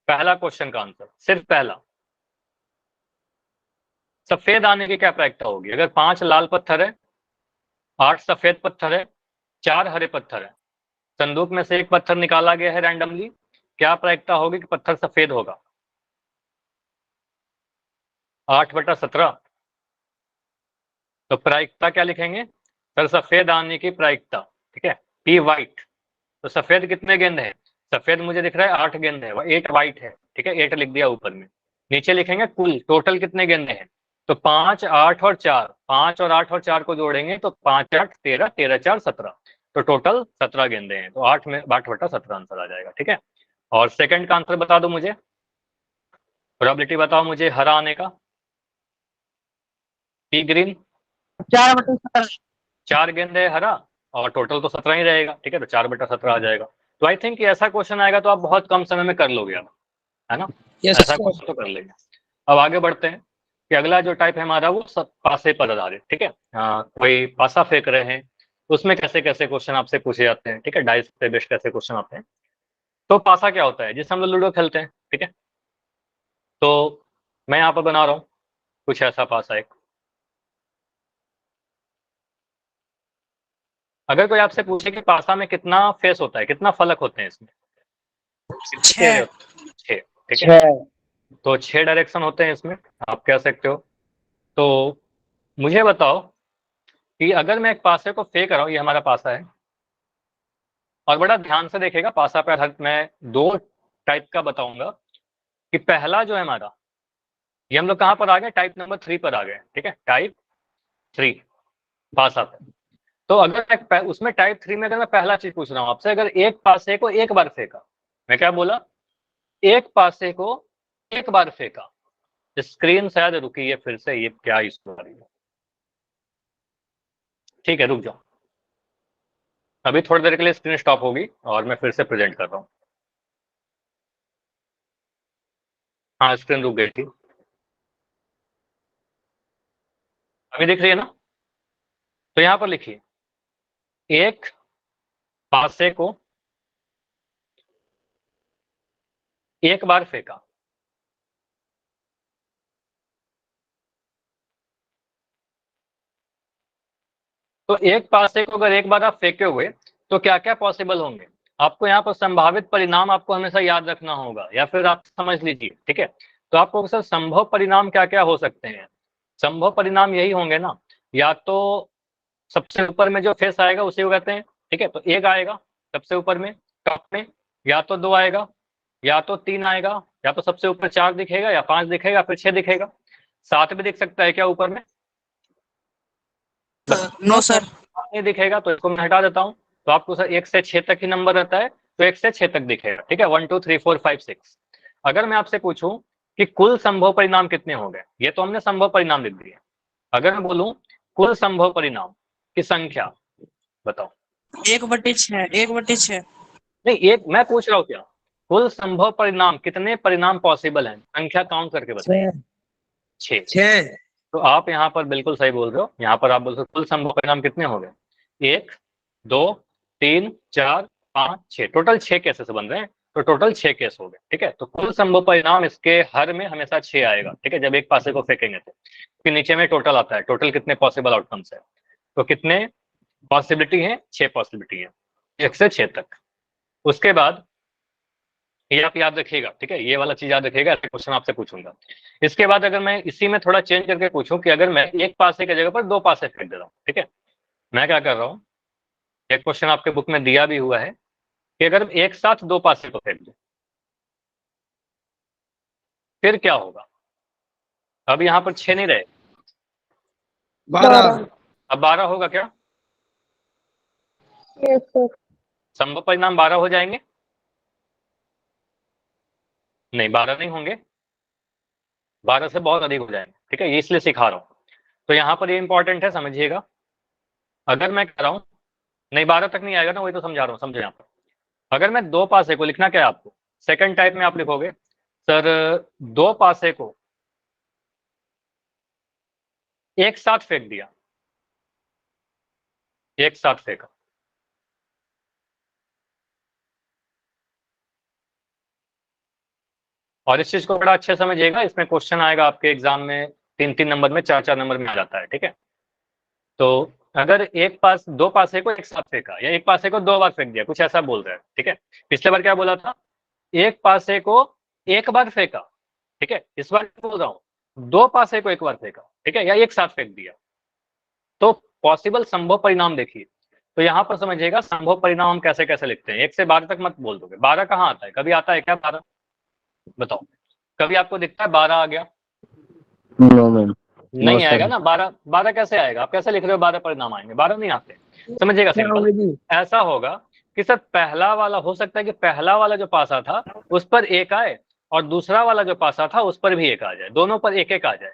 पहला क्वेश्चन का आंसर, सिर्फ पहला, सफेद आने की क्या प्रायिकता होगी? अगर 5 लाल पत्थर है, 8 सफेद पत्थर है, 4 हरे पत्थर है, संदूक में से एक पत्थर निकाला गया है रैंडमली, क्या प्रायिकता होगी कि पत्थर सफेद होगा? 8/17। तो प्रायिकता क्या लिखेंगे सर? सफेद आने की प्रायिकता। ठीक है, पी वाइट। तो सफेद कितने गेंद है? सफेद मुझे दिख रहा है 8 गेंद है, 8 वाइट है। ठीक है, 8 लिख दिया ऊपर में। नीचे लिखेंगे कुल टोटल कितने गेंदे हैं, तो 5 8 और 4, 5 और 8 और 4 को जोड़ेंगे तो 5 8 13, 13 4 17, तो टोटल 17 गेंदे हैं। तो 8/17 आंसर आ जाएगा। ठीक है, और सेकंड का आंसर बता दो मुझे, प्रोबेबिलिटी बताओ मुझे हरा आने का। P green 4/17। 4 गेंदे हरा और टोटल तो 17 ही रहेगा। ठीक है, तो 4/17 आ जाएगा। तो आई थिंक ऐसा क्वेश्चन आएगा तो आप बहुत कम समय में कर लोगे अब, है ना? ऐसा क्वेश्चन तो कर लेंगे। अब आगे बढ़ते हैं कि अगला जो टाइप है हमारा वो सब पासे पर आधारित। ठीक है, कोई पासा फेंक रहे हैं, उसमें कैसे कैसे क्वेश्चन आपसे पूछे जाते हैं। ठीक है, डाइस पे बेस्ड कैसे क्वेश्चन आते हैं। तो पासा क्या होता है? जिससे हम लोग लूडो खेलते हैं। ठीक है, तो मैं यहाँ पर बना रहा हूँ कुछ ऐसा पासा एक, अगर कोई आपसे पूछे कि पासा में कितना फेस होता है, कितना फलक होते हैं इसमें, कितने चेहरे 6 होते हैं? 6, ठीक है। 6 तो 6 डायरेक्शन होते हैं इसमें, आप कह सकते हो। तो मुझे बताओ कि अगर मैं एक पासे को फेंक रहा हूँ, ये हमारा पासा है, और बड़ा ध्यान से देखिएगा, पासा पे आधारित मैं 2 टाइप का बताऊंगा कि पहला जो है हमारा, ये हम लोग कहाँ पर आ गए, टाइप नंबर 3 पर आ गए, ठीक है, टाइप 3 पासा पे। तो अगर मैं उसमें टाइप 3 में अगर मैं पहला चीज पूछ रहा हूँ आपसे, अगर एक पासे को एक बार फेंका, मैं क्या बोला, एक पासे को एक बार फेंका, स्क्रीन शायद रुकी है फिर से, ये क्या इशू आ रही है, ठीक है रुक जाओ, अभी थोड़ी देर के लिए स्क्रीन स्टॉप होगी और मैं फिर से प्रेजेंट कर रहा हूँ। हाँ स्क्रीन रुक गई थी, अभी दिख रही है ना। तो यहां पर लिखिए, एक पासे को एक बार फेंका, तो एक पासे को अगर एक बार आप फेंके हुए तो क्या क्या पॉसिबल होंगे, आपको यहाँ पर संभावित परिणाम आपको हमेशा याद रखना होगा, या फिर आप समझ लीजिए, ठीक है। तो आपको सर संभव परिणाम क्या क्या हो सकते हैं, संभव परिणाम यही होंगे ना, या तो सबसे ऊपर में जो फेस आएगा उसी को कहते हैं, ठीक है, तो एक आएगा सबसे ऊपर में टॉप में, या तो 2 आएगा, या तो 3 आएगा, या तो सबसे ऊपर 4 दिखेगा, या 5 दिखेगा, फिर 6 दिखेगा, 7 भी दिख सकता है क्या ऊपर में, नो सर। नहीं दिखेगा तो इसको मैं हटा देता हूँ। तो आपको सर 1 से 6 तक ही नंबर रहता है, तो 1 से 6 तक दिखेगा, ठीक है, 1 2 3 4 5 6। अगर मैं आपसे पूछूं कि कुल संभव परिणाम कितने हो गए, ये तो हमने संभव परिणाम लिख दिए, अगर मैं बोलूं कुल संभव परिणाम की संख्या बताओ, 1/6 1/6 नहीं एक मैं पूछ रहा हूँ क्या, कुल संभव परिणाम कितने परिणाम पॉसिबल हैं, संख्या काउंट करके बताइए। 6। 6 तो आप यहाँ पर बिल्कुल सही बोल रहे हो, यहाँ पर आप बोल रहे हो कुल संभव परिणाम कितने हो गए, 1 2 3 4 5 6, टोटल 6 केसेस बन रहे हैं, तो टोटल 6 केस हो गए, ठीक है। तो कुल संभव परिणाम इसके हर में हमेशा 6 आएगा, ठीक है, जब एक पासे को फेंकेंगे तो फिर नीचे में टोटल आता है, टोटल कितने पॉसिबल आउटकम्स है, तो कितने पॉसिबिलिटी है, 6 पॉसिबिलिटी है, 1 से 6 तक। उसके बाद ये आप याद रखिएगा, ठीक है, ये वाला चीज याद रखिएगा, ऐसे क्वेश्चन आपसे पूछूंगा। इसके बाद अगर मैं इसी में थोड़ा चेंज करके पूछूं कि अगर मैं एक पासे की जगह पर 2 पासे फेंक दे रहा हूँ, ठीक है, मैं क्या कर रहा हूँ, एक क्वेश्चन आपके बुक में दिया भी हुआ है कि अगर एक साथ 2 पासे को फेंक दो फिर क्या होगा, अब यहाँ पर 6 नहीं रहे, 12 अब 12 होगा क्या, संभव परिणाम 12 हो जाएंगे, नहीं 12 नहीं होंगे, 12 से बहुत अधिक हो जाएंगे, ठीक है, ये इसलिए सिखा रहा हूँ। तो यहाँ पर ये इंपॉर्टेंट है, समझिएगा, अगर मैं कह रहा हूँ नहीं 12 तक नहीं आएगा ना, वही तो समझा रहा हूँ, समझो यहाँ पर अगर मैं 2 पासे को, लिखना क्या है आपको, सेकंड टाइप में आप लिखोगे सर 2 पासे को एक साथ फेंक दिया, एक साथ फेंका, और इस चीज को बड़ा अच्छे समझिएगा, इसमें क्वेश्चन आएगा आपके एग्जाम में 3-3 नंबर में, 4-4 नंबर में आ जाता है, ठीक है। तो अगर एक पास 2 पासे को एक साथ फेंका, या एक पासे को 2 बार फेंक दिया, कुछ ऐसा बोल रहा है, ठीक है, पिछले बार क्या बोला था, एक पासे को एक बार फेंका, ठीक है, इस बार बोल रहा हूँ 2 पासे को एक बार फेंका, ठीक है, या एक साथ फेंक दिया, तो पॉसिबल संभव परिणाम देखिए। तो यहाँ पर समझिएगा संभव परिणाम हम कैसे कैसे लिखते हैं, 1 से 12 तक मत बोल दोगे, 12 कहाँ आता है, कभी आता है क्या 12, बताओ, कभी आपको दिखता है 12 आ गया, नो मैम, नहीं आएगा ना, 12 12 कैसे आएगा, आप कैसे लिख रहे हो 12 परिणाम आएंगे, 12 नहीं आते, समझिएगा सिंपल ऐसा होगा कि सर पहला वाला हो सकता है कि पहला वाला जो पासा था उस पर एक आए, और दूसरा वाला जो पासा था उस पर भी एक आ जाए, दोनों पर एक एक आ जाए,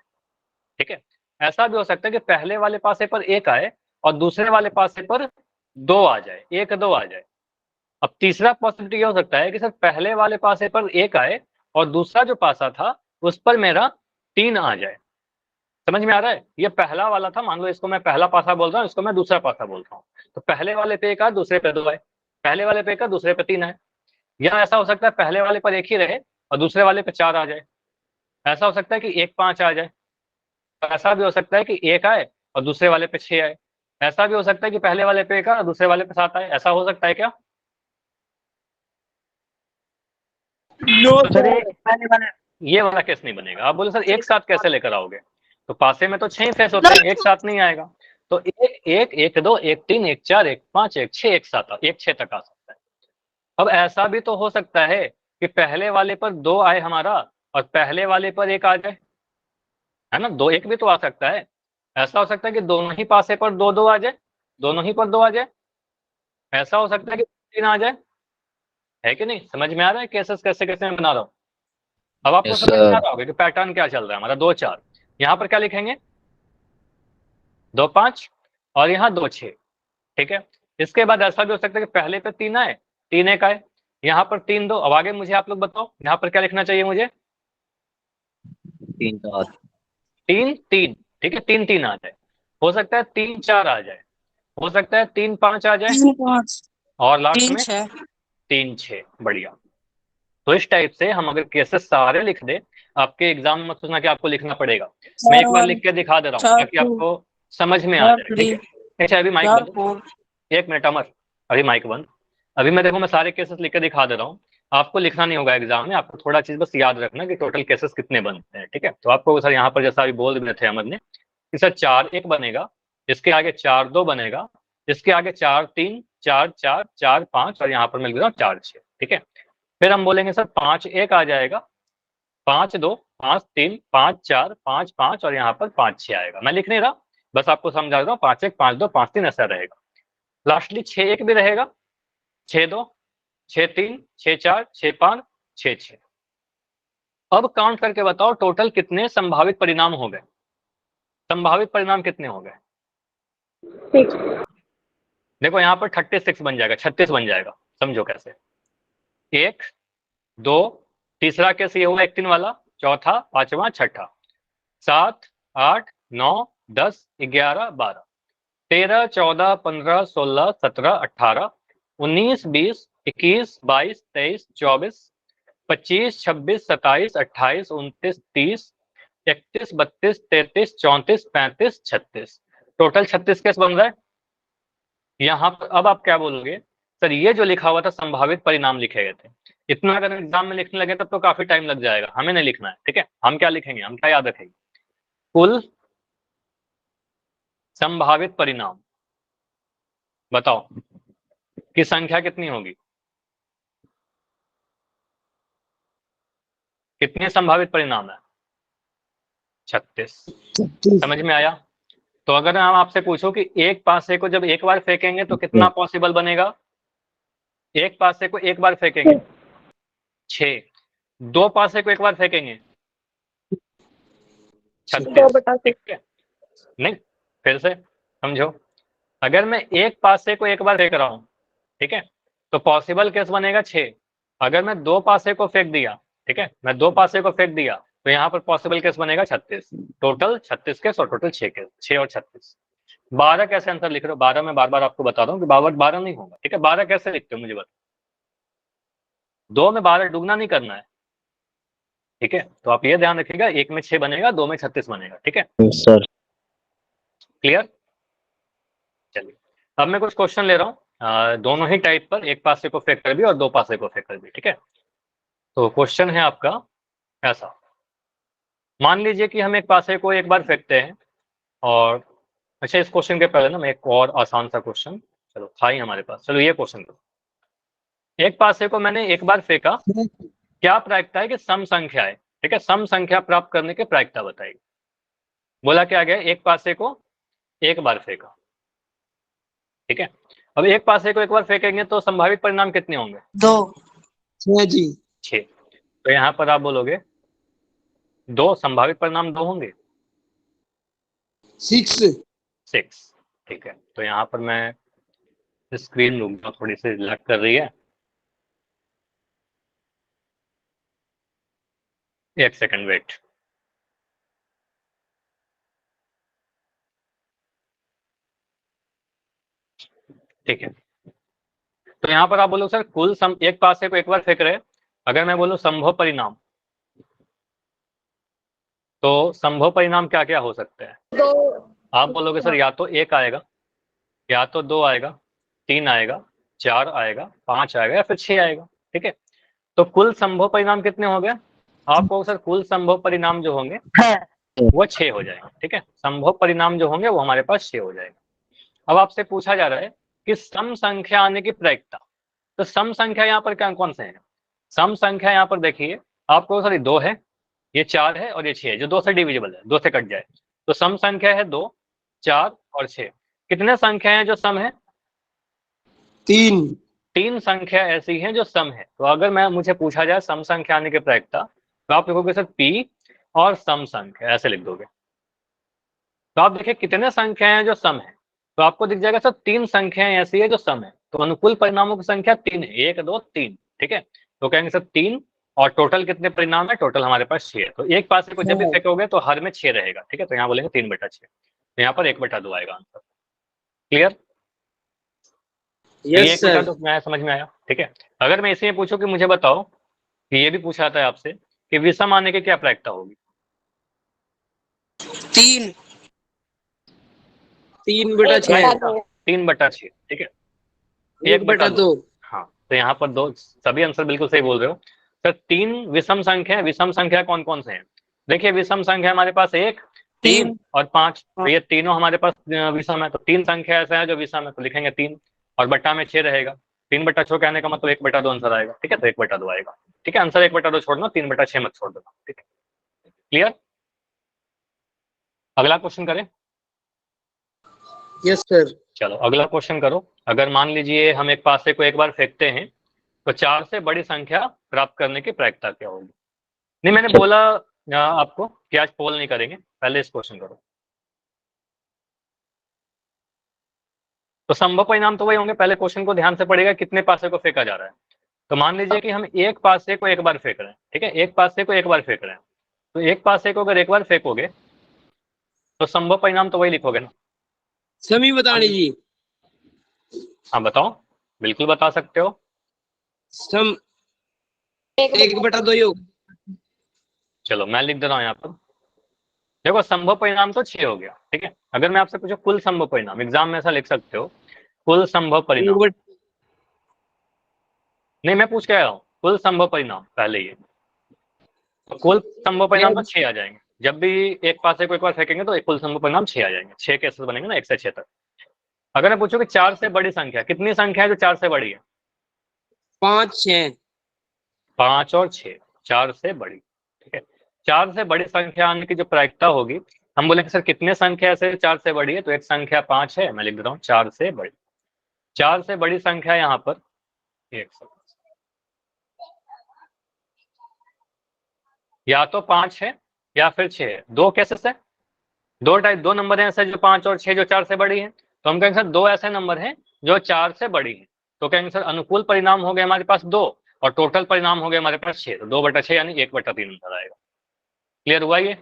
ठीक है। ऐसा भी हो सकता है कि पहले वाले पासे पर एक आए और दूसरे वाले पासे पर 2 आ जाए, 1 2 आ जाए। अब तीसरा पॉसिबिलिटी ये हो सकता है कि सर पहले वाले पासे पर एक आए और दूसरा जो पासा था उस पर मेरा 3 आ जाए, समझ में आ रहा है, ये पहला वाला था, मान लो इसको मैं पहला पासा बोल रहा हूँ, इसको मैं दूसरा पासा बोल रहा हूँ, तो पहले वाले पे एक आए, दूसरे पे 2 आए, पहले वाले पे एक आए, दूसरे पे 3 आए, या ऐसा हो सकता है पहले वाले पर एक ही रहे और दूसरे वाले पे 4 आ जाए, ऐसा हो सकता है कि 1 5 आ जाए, तो ऐसा भी हो सकता है कि एक आए और दूसरे वाले पे 6 आए, ऐसा भी हो सकता है कि पहले वाले पे का दूसरे वाले पे 7 आए, ऐसा हो सकता है क्या? नो तो सर पहले वाला ये वाला केस नहीं बनेगा। आप बोले सर एक साथ कैसे लेकर आओगे? तो पासे में तो 6 फेस होते हैं, एक साथ नहीं आएगा। तो 1 1 1 2 1 3 1 4 1 5 1 6 एक साथ 1 6 तक आ सकता है। अब ऐसा भी तो हो सकता है कि पहले वाले पर 2 आए हमारा और पहले वाले पर 1 आ जाए, है ना? 2 1 भी तो आ सकता है। ऐसा हो सकता है कि दोनों ही पासे पर 2 2 आ जाए, दोनों ही पर 2 आ जाए। ऐसा हो सकता है कि 3 आ जाए, है कि नहीं? समझ में आ रहा है केसेस कैसे कैसे मैं बना रहा हूँ? अब आपको यस समझ में आ सर। रहा होगा कि पैटर्न क्या चल रहा है हमारा। 2 4 यहाँ पर क्या लिखेंगे? 2 5 और यहाँ 2 6, ठीक है। इसके बाद ऐसा भी हो सकता है कि पहले पे 3 आए, 3 1 आए, यहाँ पर 3 2। अब आगे मुझे आप लोग बताओ यहाँ पर क्या लिखना चाहिए मुझे? 3 4 3 3, ठीक है, 3 3 आ जाए। हो सकता है 3 4 आ जाए, हो सकता है 3 5 आ जाए 3 5 और लास्ट 3 में 6 3 6। बढ़िया। तो इस टाइप से हम अगर केसेस सारे लिख दे, आपके एग्जाम में मत सोचना कि आपको लिखना पड़ेगा। मैं एक बार 4 लिख के दिखा दे रहा हूँ 4 ताकि 2 आपको समझ में आ 4 जाए, ठीक 3 है। अच्छा अभी माइक 4 बंद, 4 एक मिनट अमर, अभी माइक बंद। अभी मैं देखो मैं सारे केसेस लिख के दिखा दे रहा हूँ। आपको लिखना नहीं होगा एग्जाम में, आपको थोड़ा चीज बस याद रखना कि टोटल केसेस कितने बनते हैं, ठीक है। तो आपको सर यहाँ पर जैसा अभी बोल रहे थे अमर ने कि सर 4 1 बनेगा, इसके आगे 4 2 बनेगा, इसके आगे 4 3 4 4 4 5 और यहाँ पर मिल गया 4 6, ठीक है। फिर हम बोलेंगे सर 5 1 आ जाएगा, 5 2 5 3 5 4 5 5 और यहाँ पर 5 6 आएगा। मैं लिख नहीं रहा, बस आपको समझा रहा हूँ। 5 1 5 2 5 3 ऐसा रहेगा। लास्टली 6 1 भी रहेगा, 6 2 6 3 6 4 6 5 6 6। अब काउंट करके बताओ टोटल कितने संभावित परिणाम हो गए? संभावित परिणाम कितने हो गए? देखो यहाँ पर 36 बन जाएगा, 36 बन जाएगा। समझो कैसे? 1 2, तीसरा केस ये हुआ 1 3 वाला, चौथा 5वां 6ठा, 7 8 9 10 11 12 13 14 15 16 17 18 19 20 21 22 23 24 25 26 27 28 29 30 31 32 33 34 35 36। टोटल 36 केस बन रहा है। यहाँ पर अब आप क्या बोलोगे? सर ये जो लिखा हुआ था संभावित परिणाम लिखे गए थे, इतना अगर एग्जाम में लिखने लगे तब तो काफी टाइम लग जाएगा। हमें नहीं लिखना है, ठीक है। हम क्या लिखेंगे, हम क्या याद रखेंगे? कुल संभावित परिणाम। बताओ कि संख्या कितनी होगी? कितने संभावित परिणाम है? 36। समझ में आया? तो अगर हम आपसे पूछो कि एक पासे को जब एक बार फेंकेंगे तो कितना पॉसिबल बनेगा? एक पासे को एक बार फेंकेंगे 6, 2 पासे को एक बार फेंकेंगे 36, ठीक है। नहीं, फिर से समझो, अगर मैं एक पासे को एक बार फेंक रहा हूं, ठीक है, तो पॉसिबल केस बनेगा 6। अगर मैं 2 पासे को फेंक दिया, ठीक है, मैं 2 पासे को फेंक दिया तो यहाँ पर पॉसिबल केस बनेगा 36। टोटल 36 केस और टोटल 6 केस, 6 और 36। 12 कैसे आंसर लिख रहे हो? 12 मैं बार बार आपको बता रहा हूँ कि 12 नहीं होगा, ठीक है। 12 कैसे लिखते हो मुझे बताओ? 2 में 12 दुगना नहीं करना है, ठीक है। तो आप ये ध्यान रखिएगा, 1 में 6 बनेगा, 2 में 36 बनेगा, ठीक है। सर। क्लियर? चलिए अब मैं कुछ क्वेश्चन ले रहा हूँ दोनों ही टाइप पर, एक पासे को फेंक कर भी और 2 पासे को फेंक कर भी, ठीक है। तो क्वेश्चन है आपका ऐसा, मान लीजिए कि हम एक पासे को एक बार फेंकते हैं और अच्छा इस क्वेश्चन के पहले ना मैं एक और आसान सा क्वेश्चन, चलो था ही हमारे पास, चलो ये क्वेश्चन करो। एक पासे को मैंने एक बार फेंका, क्या प्रायिकता है कि सम संख्या है, ठीक है, सम संख्या प्राप्त करने की प्रायिकता बताइए। बोला क्या गया, एक पासे को एक बार फेंका, ठीक है। अब एक पासे को एक बार फेंकेंगे तो संभावित परिणाम कितने होंगे? 2 6 जी 6। तो यहाँ पर आप बोलोगे 2, संभावित परिणाम 2 होंगे। 6 6, ठीक है। तो यहाँ पर मैं स्क्रीन रुक जाओ, थोड़ी सी लग कर रही है, 1 सेकंड वेट। ठीक है, तो यहाँ पर आप बोलो सर कुल सम, एक पासे को एक बार फेंक रहे, अगर मैं बोलूं संभव परिणाम, तो संभव परिणाम क्या क्या हो सकते हैं? आप बोलोगे सर या तो 1 आएगा, या तो 2 आएगा, 3 आएगा, 4 आएगा, 5 आएगा या फिर 6 आएगा। ठीक है, तो कुल संभव परिणाम कितने हो गए? आपको सर कुल संभव परिणाम जो होंगे वो 6 हो जाएंगे। ठीक है, संभव परिणाम जो होंगे वो हमारे पास 6 हो जाएंगे। अब आपसे पूछा जा रहा है कि सम संख्या आने की प्रायिकता। तो सम संख्या यहाँ पर क्या कौन से हैं? सम संख्या यहाँ पर देखिए, आपको सर 2 है, ये 4 है और ये 6 है, जो 2 से डिविजिबल है, 2 से कट जाए। तो सम संख्या है 2, 4 और 6। कितने संख्या हैं जो सम है? 3। 3 संख्या ऐसी हैं जो सम है। तो अगर मुझे पूछा जाए सम संख्या आने की प्रायिकता, तो आप लिखोगे सर पी और सम संख्या, ऐसे लिख दोगे। तो आप देखिए कितने संख्याएं हैं जो सम है, तो आपको दिख जाएगा सर 3 संख्याएं ऐसी है जो सम है। तो अनुकूल परिणामों की संख्या 3 है, 1 2 3। ठीक है, तो कहेंगे सर 3 और टोटल कितने परिणाम है? टोटल हमारे पास 6 है। तो एक पास को जब भी फेंकोगे तो हर में 6 रहेगा। ठीक है, तो यहाँ बोलेंगे 3/6, तो यहाँ पर 1/2 आएगा आंसर। क्लियर? ये यस सर। 1/2 मैं समझ में आया। ठीक है, अगर मैं इसी में पूछूं कि मुझे बताओ कि ये भी पूछा था आपसे कि विषम आने की क्या प्रायिकता होगी? 3 3/6। 3/6। ठीक है, 1/2। हाँ, तो यहाँ पर 2 सभी आंसर बिल्कुल सही बोल रहे हो सर। 3 विषम संख्या है। विषम संख्या कौन कौन से हैं? देखिए विषम संख्या हमारे पास 1, 3 और 5। तो ये तीनों हमारे पास विषम है। तो 3 संख्या ऐसा है जो विषम है, तो लिखेंगे 3 और बट्टा में 6 रहेगा। 3/6 कहने का मतलब 1/2 आंसर आएगा। ठीक है, तो 1/2 आएगा। ठीक है, आंसर 1/2 छोड़ना, 3/6 मत छोड़ देना। ठीक है, क्लियर? अगला क्वेश्चन करें? Yes sir. चलो अगला क्वेश्चन करो। अगर मान लीजिए हम एक पासे को एक बार फेंकते हैं तो 4 से बड़ी संख्या प्राप्त करने की प्रायिकता क्या होगी? नहीं, मैंने बोला आपको कि आज पोल नहीं करेंगे, पहले इस क्वेश्चन करो। तो संभव परिणाम तो वही होंगे। पहले क्वेश्चन को ध्यान से पढ़ेगा, कितने पासे को फेंका जा रहा है। तो मान लीजिए कि हम एक पासे को एक बार फेंक रहे हैं। ठीक है, एक पासे को एक बार फेंक रहे हैं। तो एक पासे को अगर एक बार फेंकोगे तो संभव परिणाम तो वही लिखोगे ना। समी बतानी जी। हाँ बताओ, बिल्कुल बता सकते हो। सम 1/2 ही होगा। चलो मैं लिख दे रहा हूँ यहाँ पर। देखो संभव परिणाम तो 6 हो गया। ठीक है, अगर मैं आपसे पूछूं कुल संभव परिणाम, एग्जाम में ऐसा लिख सकते हो, कुल संभव परिणाम। नहीं, मैं पूछ के आया हूँ कुल संभव परिणाम पहले ये। तो कुल संभव परिणाम तो 6 आ जाएंगे। जब भी एक पासे को एक बार फेंकेंगे तो एक कुल संभव परिणाम 6 आ जाएंगे। 6 केसेस बनेंगे ना, 1 से 6 तक। अगर मैं पूछूं कि 4 से बड़ी संख्या, कितनी संख्या है जो 4 से बड़ी है? 5 6। 5 और 6, 4 से बड़ी। ठीक है, 4 से बड़ी संख्या आने की जो प्रायिकता होगी, हम बोलेंगे सर कितने संख्या ऐसे 4 से बड़ी है? तो एक संख्या 5 है, मैं लिख देता हूँ 4 से बड़ी। 4 से बड़ी संख्या यहाँ पर एक या तो 5 है या फिर 6 है। 2 केसेस है, 2 नंबर है ऐसे जो 5 और 6 जो 4 से बड़ी है। तो हम कहेंगे सर 2 ऐसे नंबर हैं जो 4 से बड़ी है। तो कहेंगे सर अनुकूल परिणाम हो गए हमारे पास 2 और टोटल परिणाम हो गए हमारे पास 6। तो 2/6 यानी 1/3 आंसर आएगा। क्लियर हुआ ये?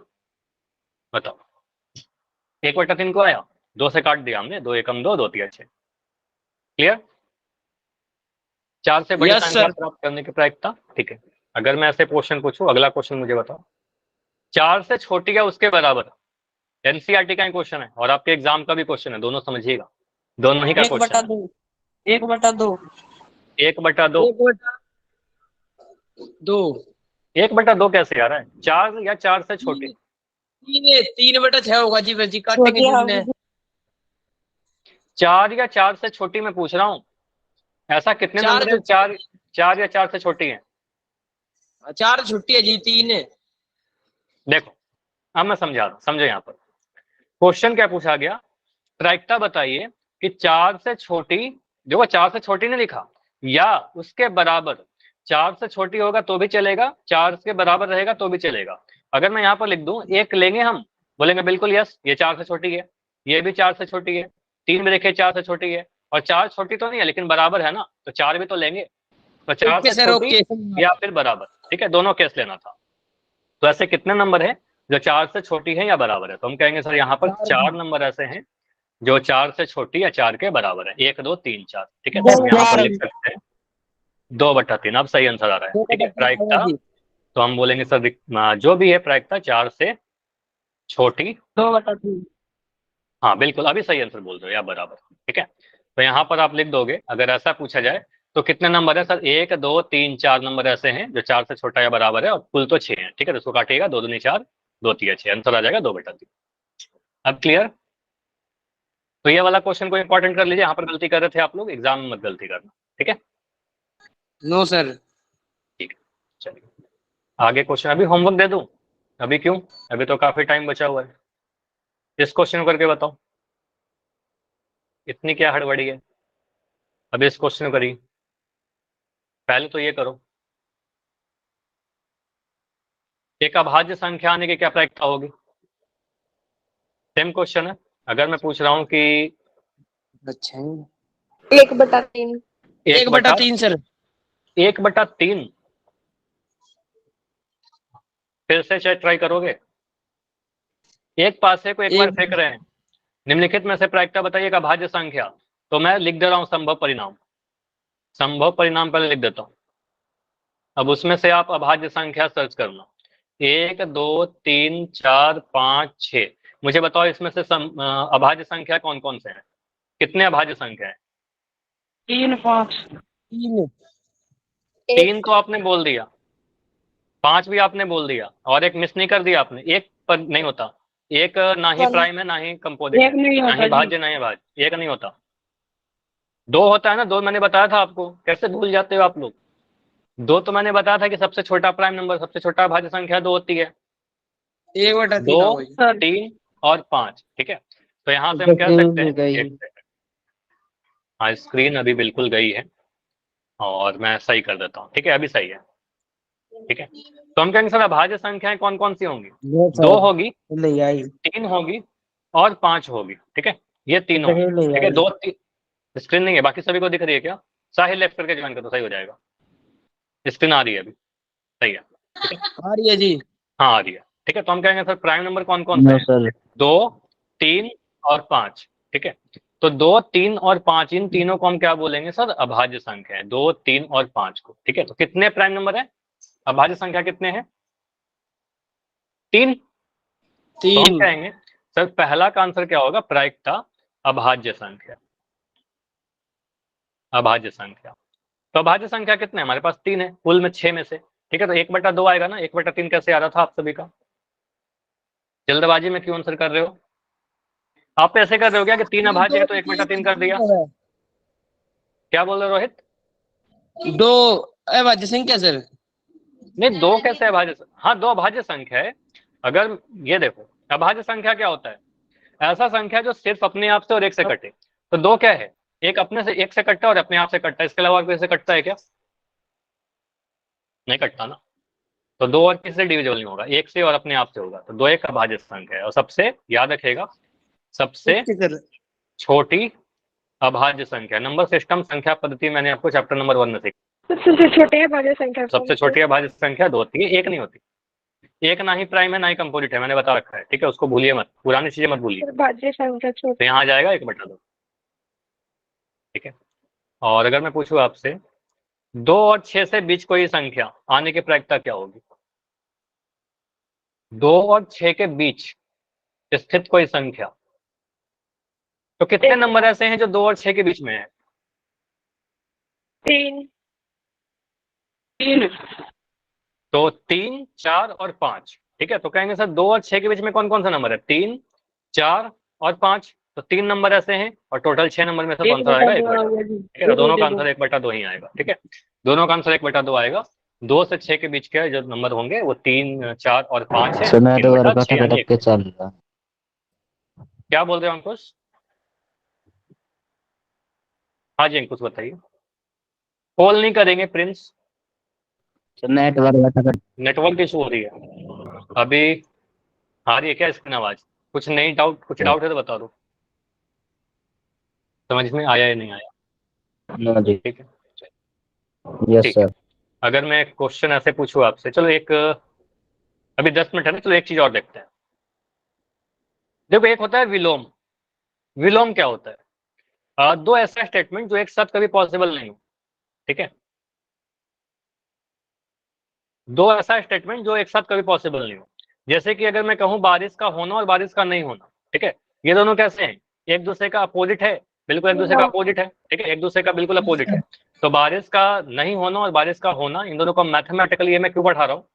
बताओ, 1/3 को आया, 2 से काट दिया हमने, 2 एकम 2, 2 तिया 6। क्लियर? 4 से बड़ी यस संख्या सर। प्राप्त करने की प्रायिकता। ठीक है, अगर मैं ऐसे क्वेश्चन पूछूं, अगला क्वेश्चन मुझे बताओ, 4 से छोटी या उसके बराबर। एनसीईआरटी का क्वेश्चन है और आपके एग्जाम का भी क्वेश्चन है, दोनों समझिएगा, दोनों ही का क्वेश्चन है। 1/2 1/2 1/2 2 1/2 कैसे आ रहा है? 4 या 4 से छोटे? 3/6 होगा जी। फिर जी काटेंगे छोटी जिसने। 4 या 4 से छोटी मैं पूछ रहा हूँ। ऐसा कितने नंबर है 4 या 4 से छोटी है? 4 छुट्टी है जी, 3 है। देखो अब मैं समझा रहा हूँ, समझो यहाँ पर क्वेश्चन क्या पूछा गया, प्रायिकता बताइए कि 4 से छोटी, देखो 4 से छोटी ने लिखा, या उसके बराबर। 4 से छोटी होगा तो भी चलेगा, 4 के बराबर रहेगा तो भी चलेगा। अगर मैं यहाँ पर लिख दूं, एक लेंगे हम, बोलेंगे बिल्कुल यस ये 4 से छोटी है, ये भी 4 से छोटी है, 3 भी देखिए 4 से छोटी है, और 4 छोटी तो नहीं है लेकिन बराबर है ना, तो 4 भी तो लेंगे। तो 4 ओके से सर, छोटी ओके। या फिर बराबर। ठीक है, दोनों केस लेना था। तो ऐसे कितने नंबर है जो 4 से छोटी है या बराबर है? तो हम कहेंगे सर यहाँ पर 4 नंबर ऐसे हैं जो 4 से छोटी या 4 के बराबर है। 1 2 3 4। ठीक है, तो हम यहाँ पर लिख सकते हैं 2/3। अब सही आंसर आ रहा है। ठीक है, प्रायिकता तो हम बोलेंगे सर जो भी है प्रायिकता 4 से छोटी 2/3 हाँ बिल्कुल, अभी सही आंसर बोल रहे हो या बराबर। ठीक है, तो यहाँ पर आप लिख दोगे, अगर ऐसा पूछा जाए तो कितने नंबर है सर, 1 2 3 4 नंबर ऐसे हैं जो 4 से छोटा या बराबर है, और कुल तो 6 है। ठीक है, तो इसको काटिएगा, 2 दूनी 4, 2 तिया 6, आंसर आ जाएगा 2/3। अब क्लियर? तो ये वाला क्वेश्चन को इंपॉर्टेंट कर लीजिए, यहाँ पर गलती कर रहे थे आप लोग, एग्जाम में मत गलती करना। ठीक है, नो सर। ठीक है, चलिए आगे क्वेश्चन। अभी होमवर्क दे दूं? अभी क्यों, अभी तो काफी टाइम बचा हुआ है। इस क्वेश्चन को करके बताओ, इतनी क्या हड़बड़ी है। अभी इस क्वेश्चन को करिए, पहले तो ये करो, एक अभाज्य संख्या आने की क्या प्रायिकता होगी। सेम क्वेश्चन है, अगर मैं पूछ रहा हूँ कि अच्छा, 1/3। 1/3 सर। 1/3, फिर से शायद ट्राई करोगे। एक पासे को एक बार फेंक रहे हैं, निम्नलिखित में से प्रायिकता बताइए एक अभाज्य संख्या। तो मैं लिख दे रहा हूँ संभव परिणाम, संभव परिणाम पहले लिख देता हूँ। अब उसमें से आप अभाज्य संख्या सर्च करना, 1 2 3 4 5 6। मुझे बताओ इसमें से अभाज्य संख्या कौन कौन से हैं, कितने अभाज्य संख्या है। 3 5 3 3 तो आपने बोल दिया, 5 भी आपने बोल दिया, और एक मिस नहीं कर दिया आपने, एक पर नहीं होता। एक ना ही प्राइम है, ना ही कंपोजिट है, एक नहीं ना होता ही जी। भाज्य ना ही भाज्य, एक नहीं होता। 2 होता है ना, 2 मैंने बताया था आपको, कैसे भूल जाते हो आप लोग। 2 तो मैंने बताया था कि सबसे छोटा प्राइम नंबर, सबसे छोटा भाज्य संख्या 2 होती है। 1/3 2 होगा जी। सर 3 और 5। ठीक है, तो यहाँ से हम कह सकते हैं, एक सेकंड, हाँ स्क्रीन अभी बिल्कुल गई है, और मैं सही कर देता हूँ। ठीक है, अभी सही है। ठीक है, तो हम कहेंगे सर अभाज्य संख्याएं कौन कौन सी होंगी, 2 होगी, 3 होगी और 5 होगी। ठीक है, ये तीनों होंगी। ठीक है, 2 स्क्रीन नहीं है, बाकी सभी को दिख रही है क्या? साहिल लेफ्ट करके ज्वाइन कर दो, सही हो जाएगा। स्क्रीन आ रही है अभी, सही है। ठीक है, आ रही है जी। हाँ आ रही है। ठीक है, तो हम कहेंगे सर प्राइम नंबर कौन कौन से नो हैं, सर। 2 3 और 5। ठीक है, तो 2 3 और 5, इन तीनों को हम क्या बोलेंगे सर, अभाज्य संख्या है, 2 3 और 5 को। ठीक है, तो कितने प्राइम नंबर है, अभाज्य संख्या कितने हैं, 3। तो हम 3 कहेंगे सर पहला का आंसर क्या होगा, प्रायिकता अभाज्य संख्या, अभाज्य संख्या। तो अभाज्य संख्या कितने हैं हमारे पास, 3 है, कुल में 6 में से। ठीक है, तो 1/2 आएगा ना, 1/3 कैसे आ रहा था आप सभी का, जल्दबाजी में क्यों आंसर कर रहे हो आप, ऐसे कर रहे हो क्या कि 3 अभाज्य है तो 1/3 कर दिया। क्या बोल रहे हो रोहित? 2 अभाज्य संख्या सर। नहीं 2 कैसे अभाज्य, हाँ 2 अभाज्य संख्या है। अगर ये देखो, अभाज्य संख्या क्या होता है, ऐसा संख्या जो सिर्फ अपने आप से और एक से कटे। तो 2 क्या है, एक अपने से, एक से कटता है और अपने आप से कटता है, इसके अलावा और किसी से कटता है क्या, नहीं कटता ना। तो 2 और किसी से डिविजिबल नहीं होगा, एक से और अपने आप से होगा, तो 2 एक अभाज्य संख्या है। और सबसे याद रखेगा, सबसे छोटी अभाज्य संख्या, नंबर सिस्टम संख्या पद्धति मैंने आपको चैप्टर नंबर 1 में सीखा। सबसे छोटे अभाज्य संख्या कौन सबसे सी? छोटी अभाज्य संख्या 2 होती है, एक नहीं होती। एक ना ही प्राइम है ना ही कंपोजिट है, मैंने बता रखा है। ठीक है, उसको भूलिए मत, पुरानी चीजें मत भूलिए। अभाज्य संख्या तो छोटी। यहाँ आ जाएगा 1/2। ठीक है, और अगर मैं पूछूं आपसे 2 और 6 से बीच कोई संख्या आने की प्रायिकता क्या होगी, 2 और 6 के बीच स्थित कोई संख्या, तो कितने नंबर ऐसे हैं जो 2 और 6 के बीच में है, 3। 3 तो 3 4 और 5। ठीक है, तो कहेंगे सर 2 और 6 के बीच में कौन कौन सा नंबर है, 3 4 और 5। तो 3 नंबर ऐसे हैं, और टोटल 6 नंबर में से कौन सा आएगा, 1/2। ठीक है, तो दोनों का आंसर 1/2 ही आएगा। ठीक है, दोनों का आंसर 1/2 आएगा। 2 से 6 के बीच के जो नंबर होंगे वो 3 4 और 5 है, सुना तो 3/6 यानी के चल रहा। क्या बोल रहे हो अंकुश? हाँ जी अंकुश बताइए। कॉल नहीं करेंगे प्रिंस, नेटवर्क नेटवर्क इशू हो रही है अभी। आ रही है क्या इसकी आवाज, कुछ नहीं डाउट, कुछ डाउट है तो बता दो, समझ में आया या नहीं आया। नो जी। ठीक है, यस ठीक है। सर। अगर मैं क्वेश्चन ऐसे पूछूं आपसे, चलो एक, अभी 10 मिनट है ना, चलो एक चीज और देखते हैं। देखो एक होता है विलोम, विलोम क्या होता है, दो ऐसा स्टेटमेंट जो एक साथ कभी पॉसिबल नहीं हो। ठीक है, दो ऐसा स्टेटमेंट जो एक साथ कभी पॉसिबल नहीं हो। जैसे कि अगर मैं कहूं बारिश का होना और बारिश का नहीं होना, ठीक है, ये दोनों कैसे हैं, एक दूसरे का अपोजिट है, बिल्कुल एक दूसरे का अपोजिट है, ठीक है, एक दूसरे का बिल्कुल अपोजिट है। तो बारिश का नहीं होना और बारिश का होना, इन दोनों को मैथमेटिकली, ये मैं क्यों पढ़ा रहा हूँ,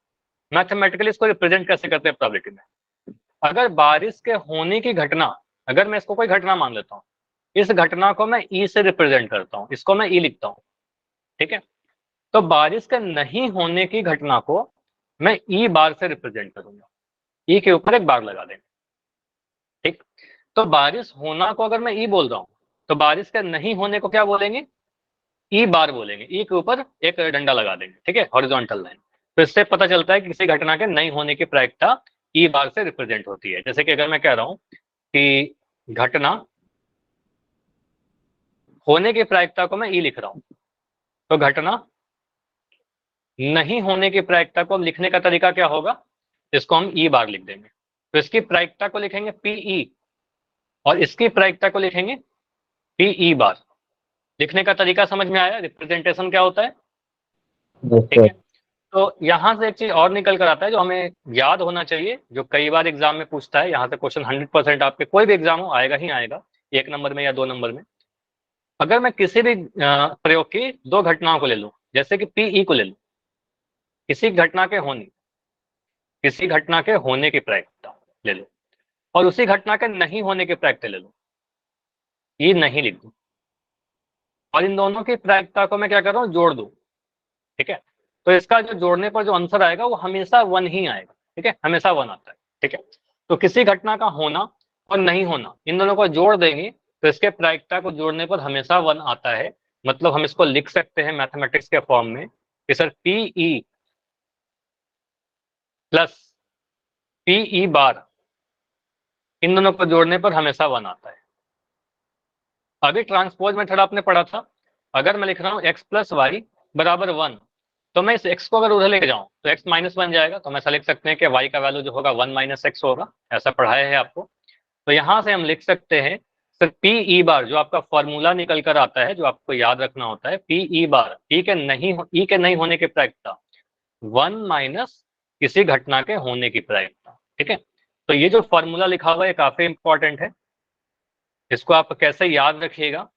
मैथमेटिकली इसको रिप्रेजेंट कैसे करते हैं प्रोबेबिलिटी में। अगर बारिश के होने की घटना, अगर मैं इसको कोई घटना मान लेता हूँ, इस घटना को मैं ई से रिप्रेजेंट करता हूँ, इसको मैं ई लिखता हूँ, ठीक है। तो बारिश के नहीं होने की घटना को मैं ई बार से रिप्रेजेंट करूंगा, ई के ऊपर एक बार लगा देंगे, ठीक। तो बारिश होना को अगर मैं ई बोल रहा हूँ, तो बारिश के नहीं होने को क्या बोलेंगे, ई बार बोलेंगे, ई के ऊपर एक डंडा लगा देंगे, ठीक है, हॉरिजॉन्टल लाइन। तो इससे पता चलता है कि किसी घटना के नहीं होने की प्रायिकता ई बार से रिप्रेजेंट होती है। जैसे कि अगर मैं कह रहा हूं कि घटना होने की प्रायिकता को मैं ई लिख रहा हूं, तो घटना नहीं होने की प्रायिकता को लिखने का तरीका क्या होगा, इसको हम ई बार लिख देंगे। तो इसकी प्रायिकता को लिखेंगे पीई और इसकी प्रायिकता को लिखेंगे पीई बार। लिखने का तरीका समझ में आया, रिप्रेजेंटेशन क्या होता है, ठीक है। तो यहां से एक चीज और निकल कर आता है जो हमें याद होना चाहिए, जो कई बार एग्जाम में पूछता है, यहाँ से क्वेश्चन 100% आपके कोई भी एग्जाम हो आएगा ही आएगा, 1 नंबर में या 2 नंबर में। अगर मैं किसी भी प्रयोग की दो घटनाओं को ले लूं, जैसे कि पीई को ले लूं, किसी घटना के होने, किसी घटना के होने की प्रायिकता ले लो, और उसी घटना के नहीं होने की प्रायिकता ले लो, ये नहीं लिख दूं, और इन दोनों की प्रायिकता को मैं क्या कर रहा हूँ, जोड़ दूं, ठीक है। तो इसका जो जोड़ने पर जो आंसर आएगा वो हमेशा 1 ही आएगा, ठीक है, हमेशा 1 आता है, ठीक है। तो किसी घटना का होना और नहीं होना, इन दोनों को जोड़ देंगे तो इसके प्रायिकता को जोड़ने पर हमेशा 1 आता है। मतलब हम इसको लिख सकते हैं मैथमेटिक्स के फॉर्म में कि सर पीई प्लस पीई बार, इन दोनों को जोड़ने पर हमेशा 1 आता है। अभी ट्रांसपोज मेथड आपने पढ़ा था, अगर मैं लिख रहा हूँ x प्लस वाई बराबर 1, तो मैं इस x को अगर उधर लेके जाऊं तो x माइनस बन जाएगा। तो हम ऐसा लिख सकते हैं कि y का वैल्यू जो होगा 1 माइनस एक्स होगा, ऐसा पढ़ाया है आपको। तो यहां से हम लिख सकते हैं सर पी ई बार, जो आपका फॉर्मूला निकल कर आता है, जो आपको याद रखना होता है, पी ई बार, ई के नहीं होने की प्रायिकता 1 माइनस किसी घटना के होने की प्रायिकता, ठीक है। तो ये जो फॉर्मूला लिखा हुआ है काफी इंपॉर्टेंट है, इसको आप कैसे याद रखिएगा,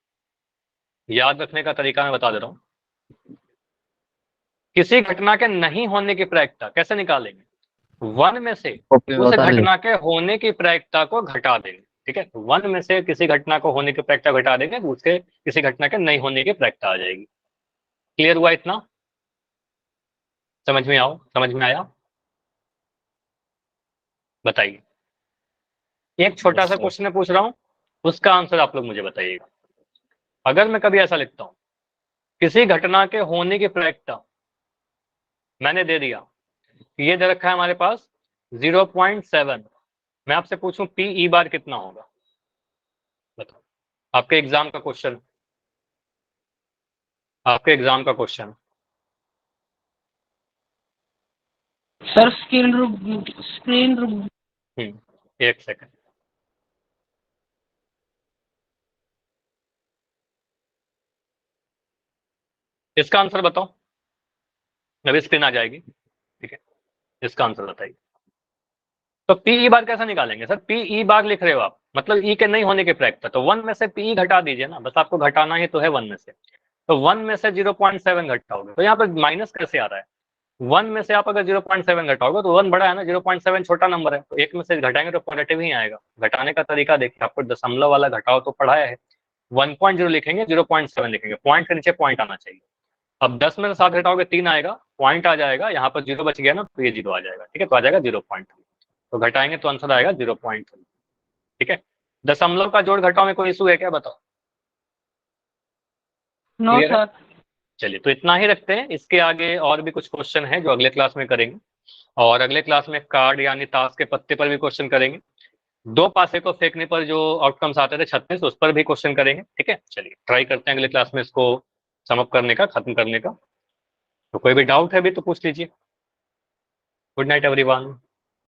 याद रखने का तरीका मैं बता दे रहा हूं। किसी घटना के नहीं होने की प्रायिकता कैसे निकालेंगे, 1 में से उस घटना के होने की प्रायिकता को घटा देंगे, ठीक है। 1 में से किसी घटना को होने की प्रायिकता घटा देंगे तो उसके किसी घटना के नहीं होने की प्रायिकता आ जाएगी। क्लियर हुआ इतना, समझ में आया, बताइए। एक छोटा सा क्वेश्चन मैं पूछ रहा हूं, उसका आंसर आप लोग मुझे बताइएगा। अगर मैं कभी ऐसा लिखता हूं, किसी घटना के होने की प्रायिकता मैंने दे दिया, ये दे रखा है हमारे पास 0.7, मैं आपसे पूछूं पी ई बार कितना होगा, बताओ। आपके एग्जाम का क्वेश्चन, आपके एग्जाम का क्वेश्चन। सर स्क्रीन एक सेकंड, इसका आंसर बताओ, अभी स्क्रीन आ जाएगी, ठीक है, इसका आंसर बताइए। तो पीई बार कैसा निकालेंगे सर, पीई बार लिख रहे हो आप, मतलब ई के नहीं होने की प्रायिकता, तो 1 में से पीई घटा दीजिए ना, बस आपको घटाना ही तो है 1 में से। तो 1 में से 0.7 घटाओगे तो यहाँ पर माइनस कैसे आ रहा है, 1 में से आप अगर 0.7 घटाओगे तो 1 बड़ा है ना, 0.7 छोटा नंबर है, तो 1 में से घटाएंगे तो पॉजिटिव ही आएगा। घटाने का तरीका देखिए, आपको दशमलव वाला घटाओ तो पढ़ाया है, 1.0 लिखेंगे, 0.7 लिखेंगे, पॉइंट के नीचे पॉइंट आना चाहिए। अब 10 में से 7 घटाओगे 3 आएगा, पॉइंट आ जाएगा, यहाँ पर 0 बच गया ना, तो ये 0 आ जाएगा, ठीक है, तो आ जाएगा 0.3। तो घटाएंगे तो आंसर आएगा 0.3, ठीक है। दशमलव का जोड़ घटाओ में कोई इशू है क्या, बताओ। नो Clear है? सर। चलिए तो इतना ही रखते हैं, इसके आगे और भी कुछ क्वेश्चन है जो अगले क्लास में करेंगे, और अगले क्लास में कार्ड यानी ताश के पत्ते पर भी क्वेश्चन करेंगे, 2 पासे को फेंकने पर जो आउटकम्स आते थे 36, उस पर भी क्वेश्चन करेंगे, ठीक है। चलिए ट्राई करते हैं अगले क्लास में इसको समअप करने का, खत्म करने का। तो कोई भी डाउट है भी तो पूछ लीजिए। Good night everyone.